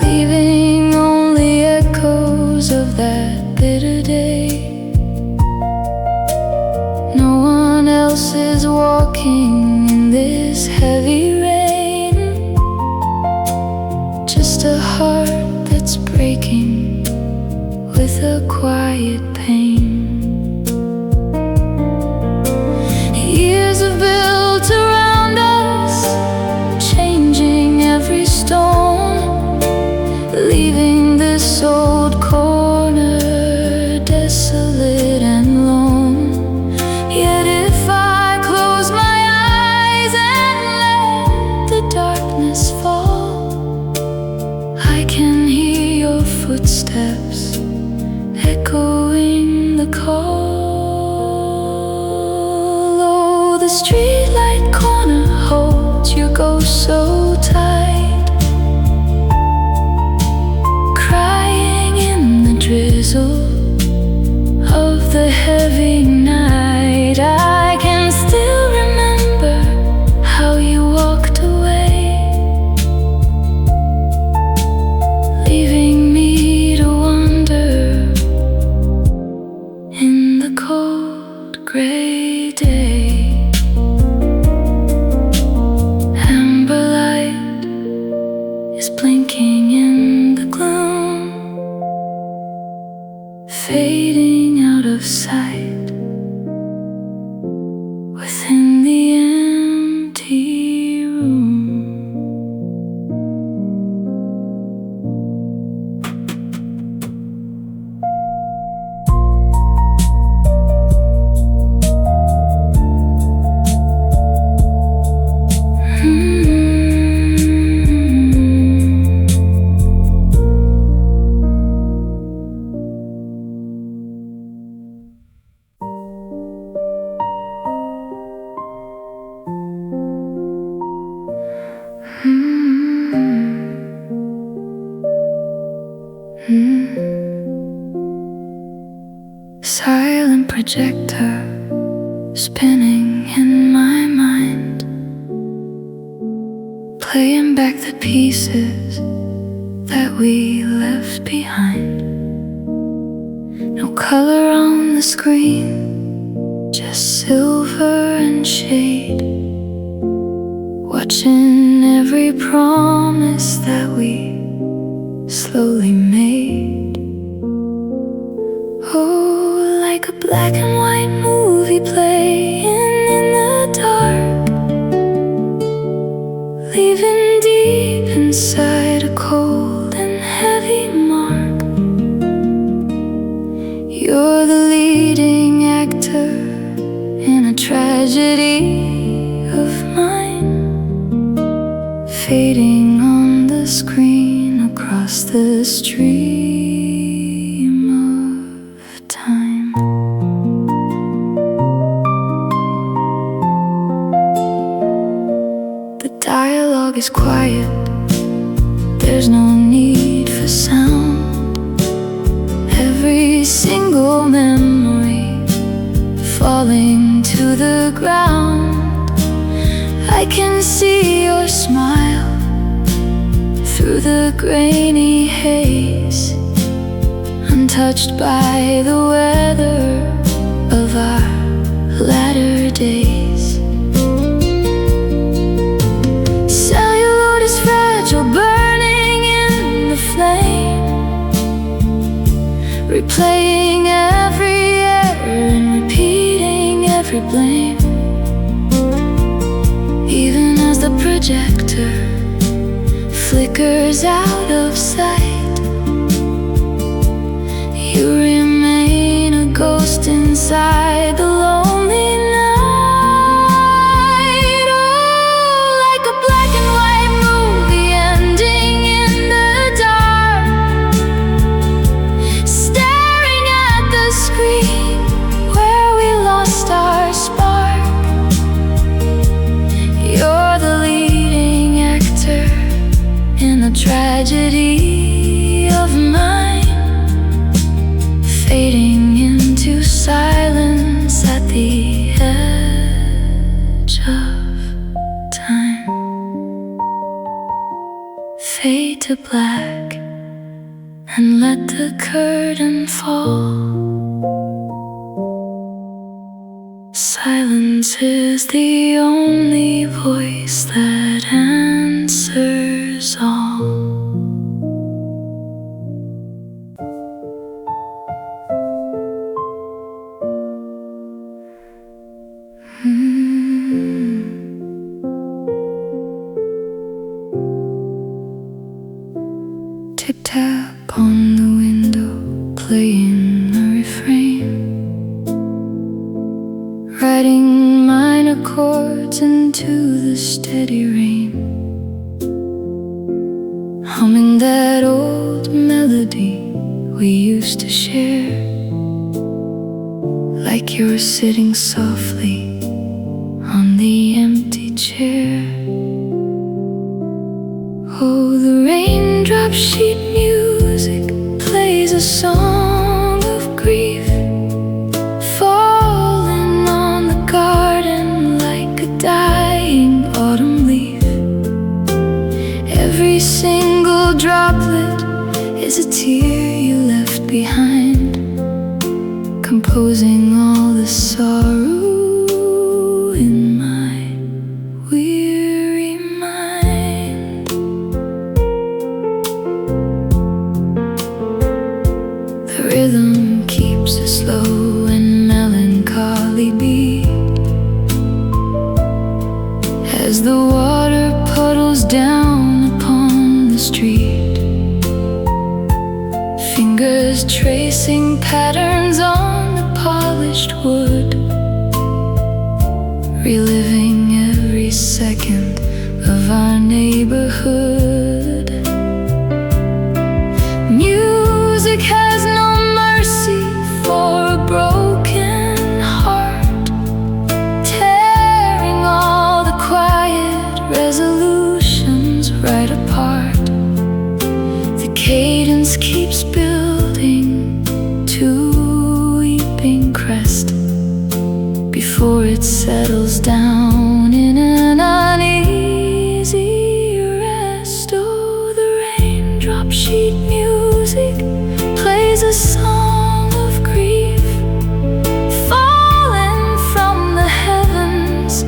leaving only echoes of that bitter day. No one else is walking in this heavy rain, just a heart that's breaking with a quiet pain. Years have built around us, but now they're falling apart. Maybe it's time to footsteps echoing the call. Oh, the streetlight corner holds your ghost so tight, crying in the drizzle of the heavy night. I can still remember how you walked away, leaving me to wander in the cold gray day. Amber light is blinking in the gloom, fading out of sight within the empty room. Silent projector spinning in my mind, playing back the pieces that we left behind. No color on the screen, just silver and shade, watching every promise that we slowly made. Oh, like a black and white movie playing in the dark, leaving deep inside a cold and heavy mark. You're the leading actor in a tragedy of mine, fading on the screen across the stream of time. The dialogue is quiet, there's no need for sound. Every single memory falling to the ground. I can see your smile through the grainy haze, untouched by the weather of our latter days. Celluloid is fragile, burning in the flame, replaying every error and repeating every blame. Even as the projector flickers out of sight, you remain a ghost inside the lonely night. Oh, like a black and white movie ending in the dark, staring at the screen where we lost our spark. You're the leading actor in a tragedy of mine, fading into silence at the edge of time. Fade to black and let the curtain fall. Silence is the only voice that answers all. Tick-tap on the window, playing a refrain, writing minor chords into the steady rain, humming that old melody we used to share, like you're sitting softly on the empty chair. Oh, the raindrop sheet music plays a song of grief, falling on the garden like a dying autumn leaf. Every single droplet is a tear you left behind, composing all the sorrow in my weary mind. The rhythm keeps a slow and melancholy beat as the water puddles down upon the street. Fingers tracing patterns on the polished wood, reliving every second of our neighborhood. Music has no mercy for a broken heart, tearing all the quiet resolutions right apart. The cadence keeps building to a weeping crest before it settles down in an uneasy rest. Oh, the raindrop sheet music plays a song of grief, falling from the heavens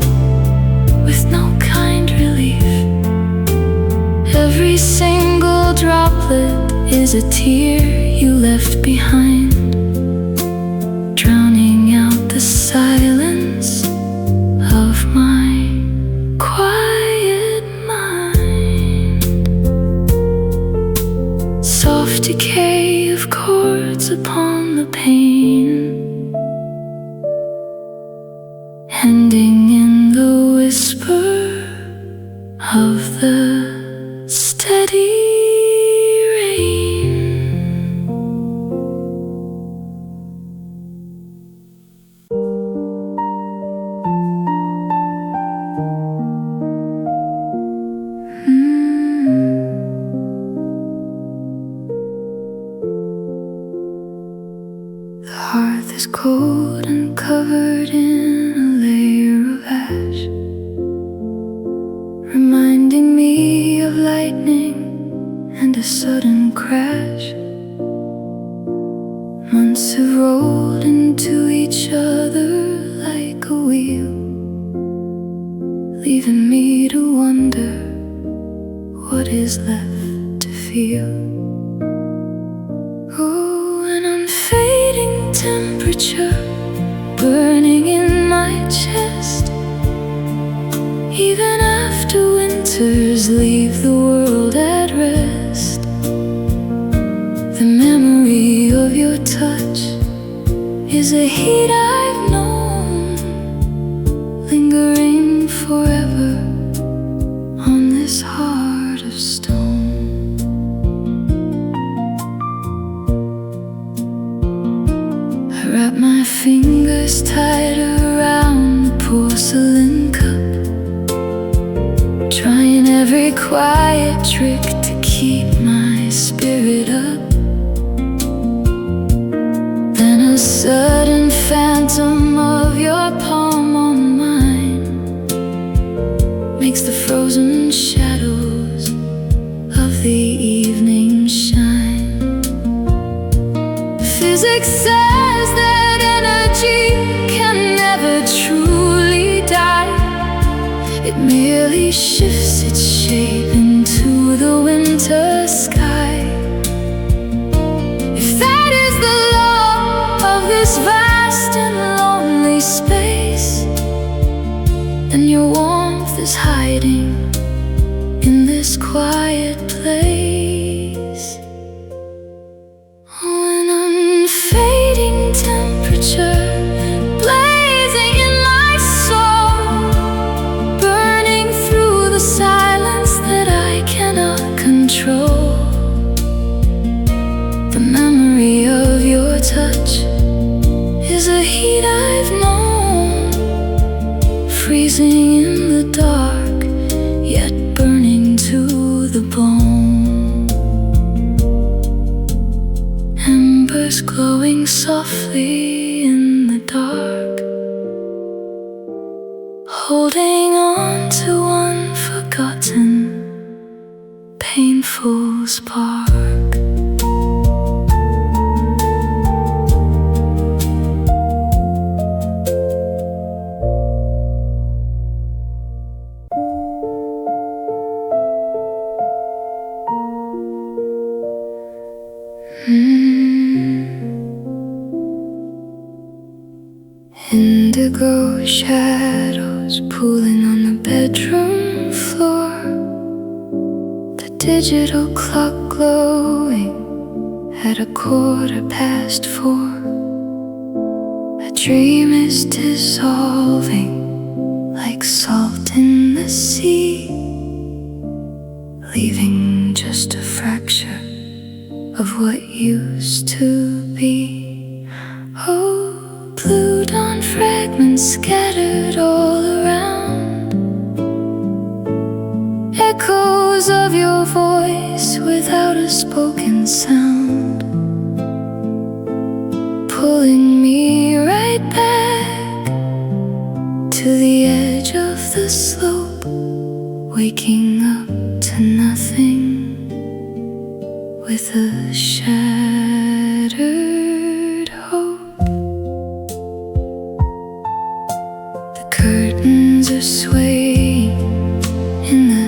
with no kind relief. Every single droplet is a tear you left behind, drowning out the silence of my quiet mind. Soft decay of chords upon the pane, ending in the whisper of the steady rain. The hearth is cold and covered in a layer of ash, reminding me of lightning and a sudden crash. Months have rolled into each other like a wheel, leaving me to wonder what is left to feel. Oh, an unfading temperature burning in my chest, even after winters leave the world at rest. The memory of your touch is a heat I've known, lingering forever on this heart of stone. I wrap my fingers tight around the porcelain cup, trying every quiet trick to keep my spirit up. Then a sudden phantom of your palm on mine makes the frozen shadows of the evening shine. Physics says that energy can never truly die. It merely shifts its shape into the winter sky. If that is the law of this vast and lonely space, then your warmth is hiding in this quiet place. Oh, an unfading temperature blazing in my soul, burning through the silence that I cannot control. The memory softly in the dark, holding on to one forgotten, painful spark. Indigo shadows pooling on the bedroom floor, the digital clock glowing at 4:15. A dream is dissolving like salt in the sea, leaving just a fracture of what used to be. Oh, blue dawn fragments scattered all around, echoes of your voice without a spoken sound, pulling me right back to the edge of the slope, waking up to nothing with a shattered hope. The curtains are swaying in the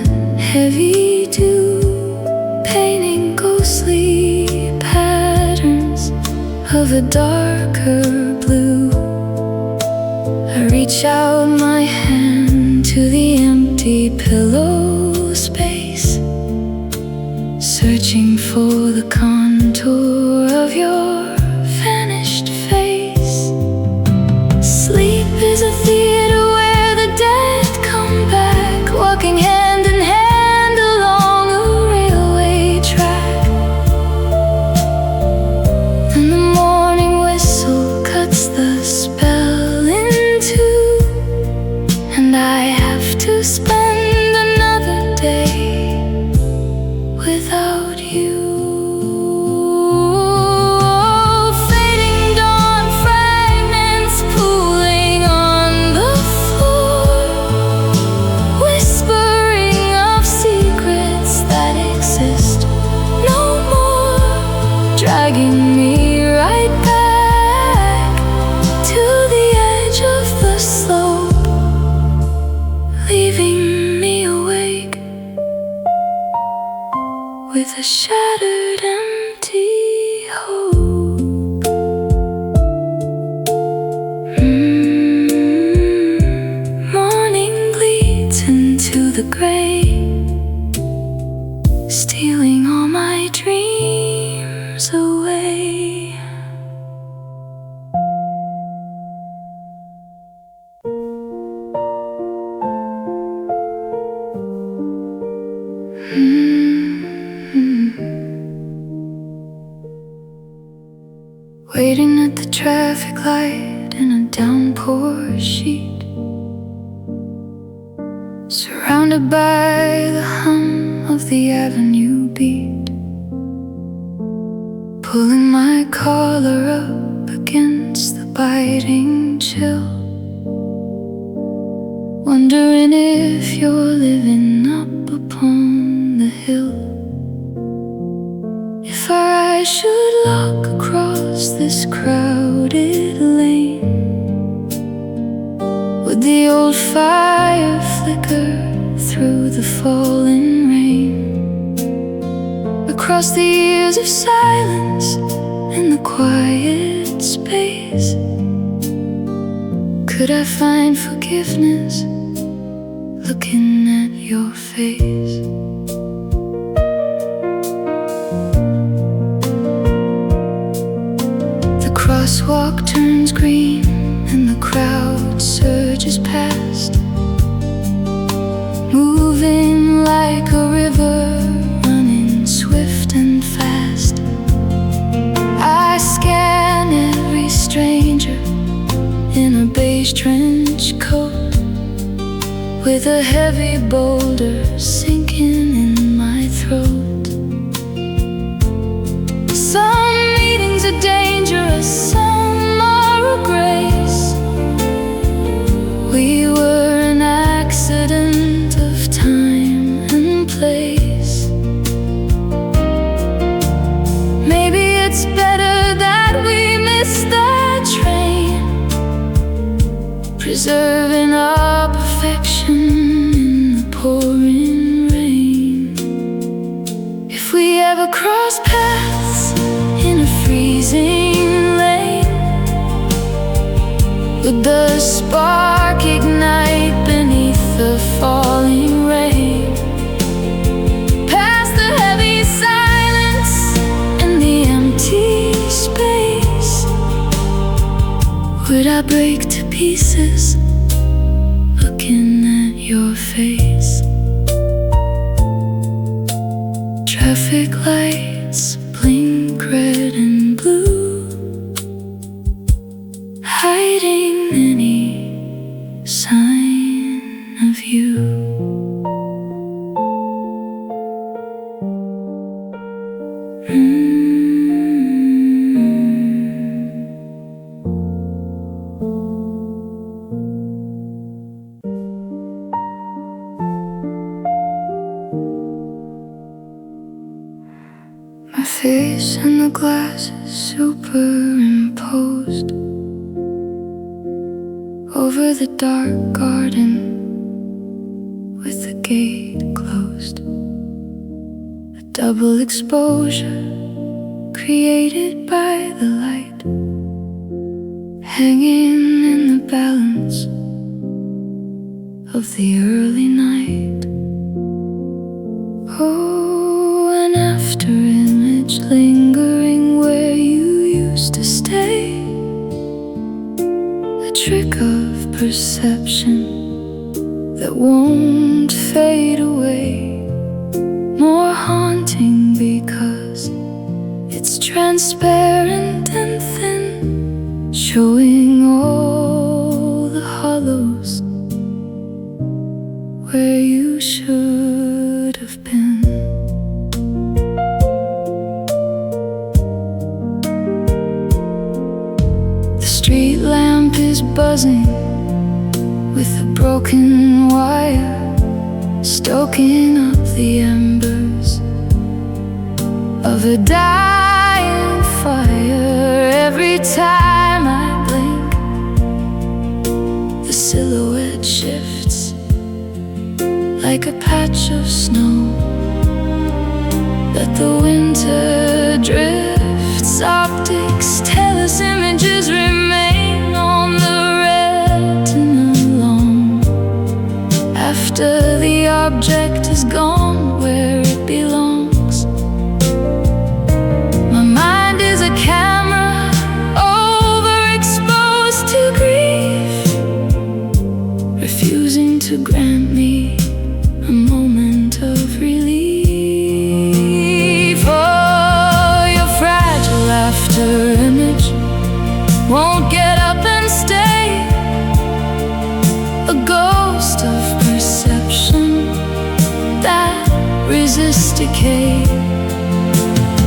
heavy dew, painting ghostly patterns of a darker blue. I reach out my hand to the empty pillow space, searching for the contour of your vanished face. Sleep is a theater where the dead come back, walking hand in hand along a railway track. And the morning whistle cuts the spell in two, and I have to spend another day without you. Fading dawn fragments pooling on the floor, whispering of secrets that exist no more, dragging me right back to the edge of the slope, leaving me awake with a shattered empty hope. Morning bleeds into the gray, stealing all my dreams away. Waiting at the traffic light in a downpour sheet, surrounded by the hum of the avenue beat, pulling my collar up against the biting chill, wondering if you're living up upon the hill. If our eyes should look across this crowded lane, would the old fire flicker through the falling rain? Across the years of silence in the quiet space, could I find forgiveness looking at your face? Crosswalk turns green and the crowd surges past, moving like a river, running swift and fast. I scan every stranger in a beige trench coat, with a heavy boulder sinking in my throat. Some meetings are dangerous, some place. Maybe it's better that we miss the train, preserving our perfection in the pouring rain. If we ever cross paths in a freezing lane, would the spark ignite beneath the falling rain? Past the heavy silence and the empty space, would I break to pieces looking at your face? Traffic lights blink red and blue, hiding any sign of you. My face in the glass is superimposed over the dark garden with the gate closed. A double exposure created by the light, hanging in the balance of the early night. Oh, an afterimage lingering where you used to stay, a trick of perception that won't fade away, more haunting because it's transparent and thin, showing all the hollows where you should have been. The street lamp is buzzing with a broken wire, stoking up the embers of a dying fire. Every time I blink, the silhouette shifts like a patch of snow that the winter drifts. Optics tell us images remain on the retina long after the object is gone where it belongs. My mind is a camera overexposed to grief, refusing to grant me a moment of relief. Oh, your fragile afterimage won't get up and stay, a ghost of perception that resists decay,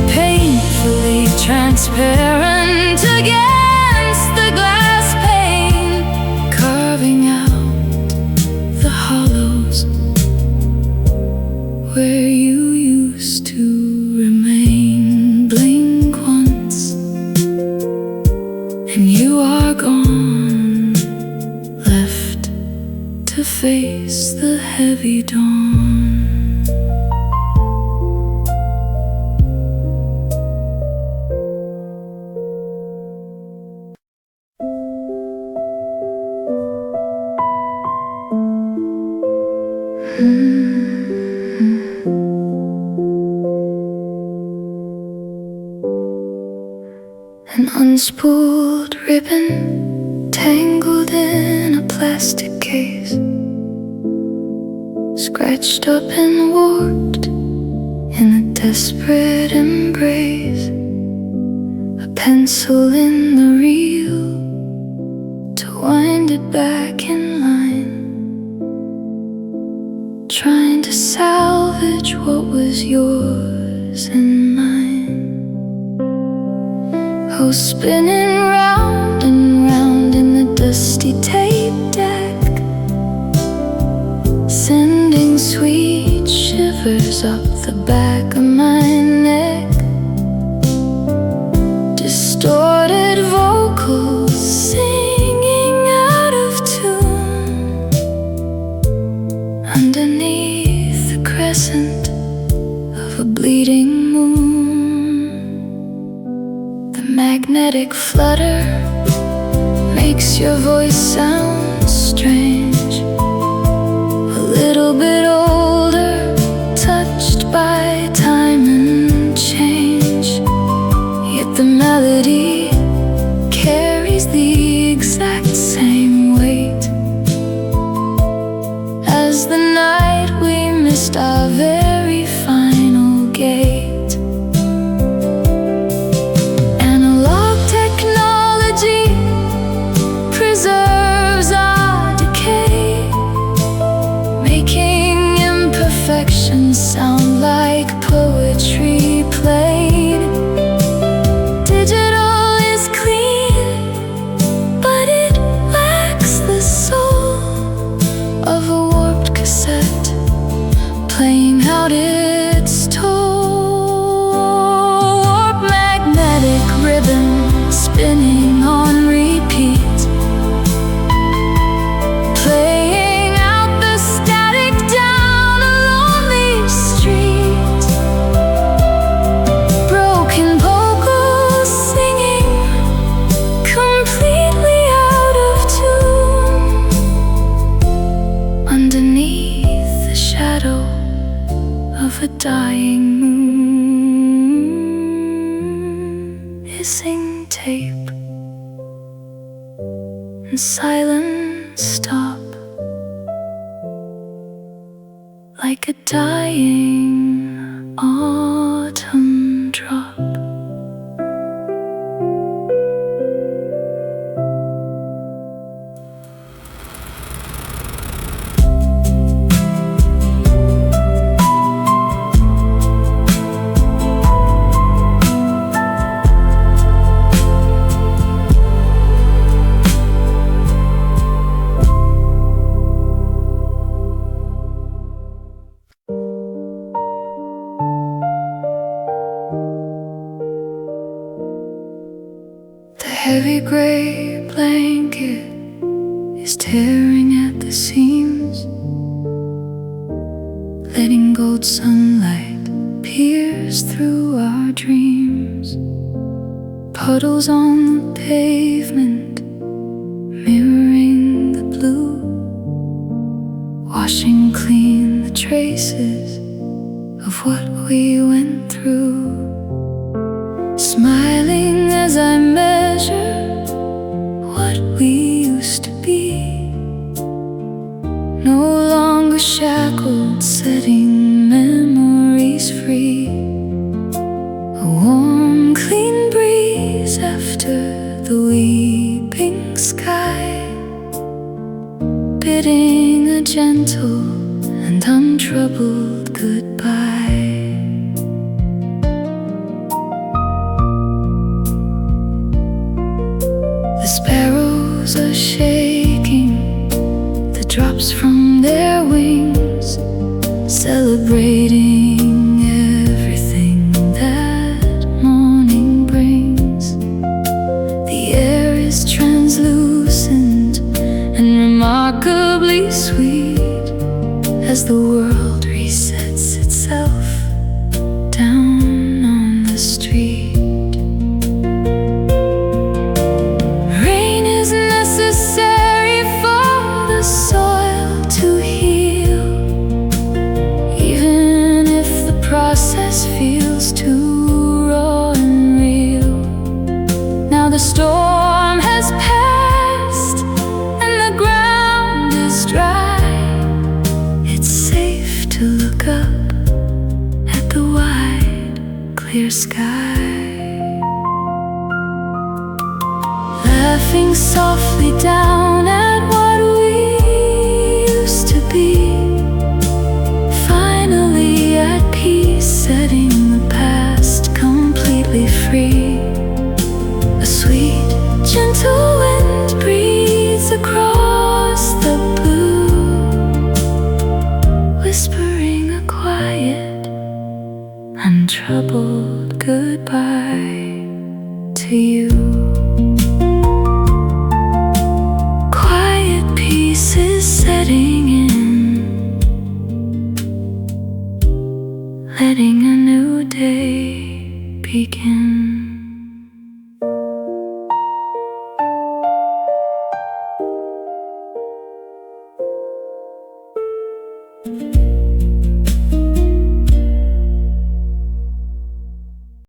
painfully transparent against the glass pane, carving out the hollows where you used to remain. Blink once and you are gone, left to face the heavy dawn. An unspooled ribbon tangled in a plastic case, scratched up and warped in a desperate embrace, a pencil in the reel to wind it back in line, trying to salvage what was yours and mine. Oh, spinning round and round in the dusty tape deck, sending sweet shivers up the back of my neck. Distorted vocals singing out of tune underneath the crescent of a bleeding moon. The magnetic flutter makes your voice sound strange, a little bit older, touched by time and change. Yet the melody carries the exact same weight as the night we missed our very final gate. Analog technology preserves our decay, making imperfections sound like poetry played. Digital is clean, but it lacks the soul of a warped cassette playing out its toll. Warped magnetic ribbon spinning on repeat, playing out the static down a lonely street. Broken vocals singing completely out of tune underneath the shadow of a dying moon. Hissing tape and silent stop like a dying autumn drop. The heavy gray blanket is tearing at the seams, letting gold sunlight pierce through our dreams. Puddles on the pavement mirroring the blue, washing clean the traces of what we went through. Smiling as I measure what we used to be, no longer shackled, setting memories free. A warm, clean breeze after the weeping sky, bidding a gentle and untroubled goodbye. The sparrows are shaking the drops from their wings, celebrating everything that morning brings. The air is translucent and remarkably sweet as the world resets itself down on the street. Feels too raw and real. Now the storm has passed and the ground is dry. It's safe to look up at the wide, clear sky, laughing softly down at what we used to be. Finally at peace, setting the past completely free. A sweet, gentle wind breathes across the blue, whispering a quiet getting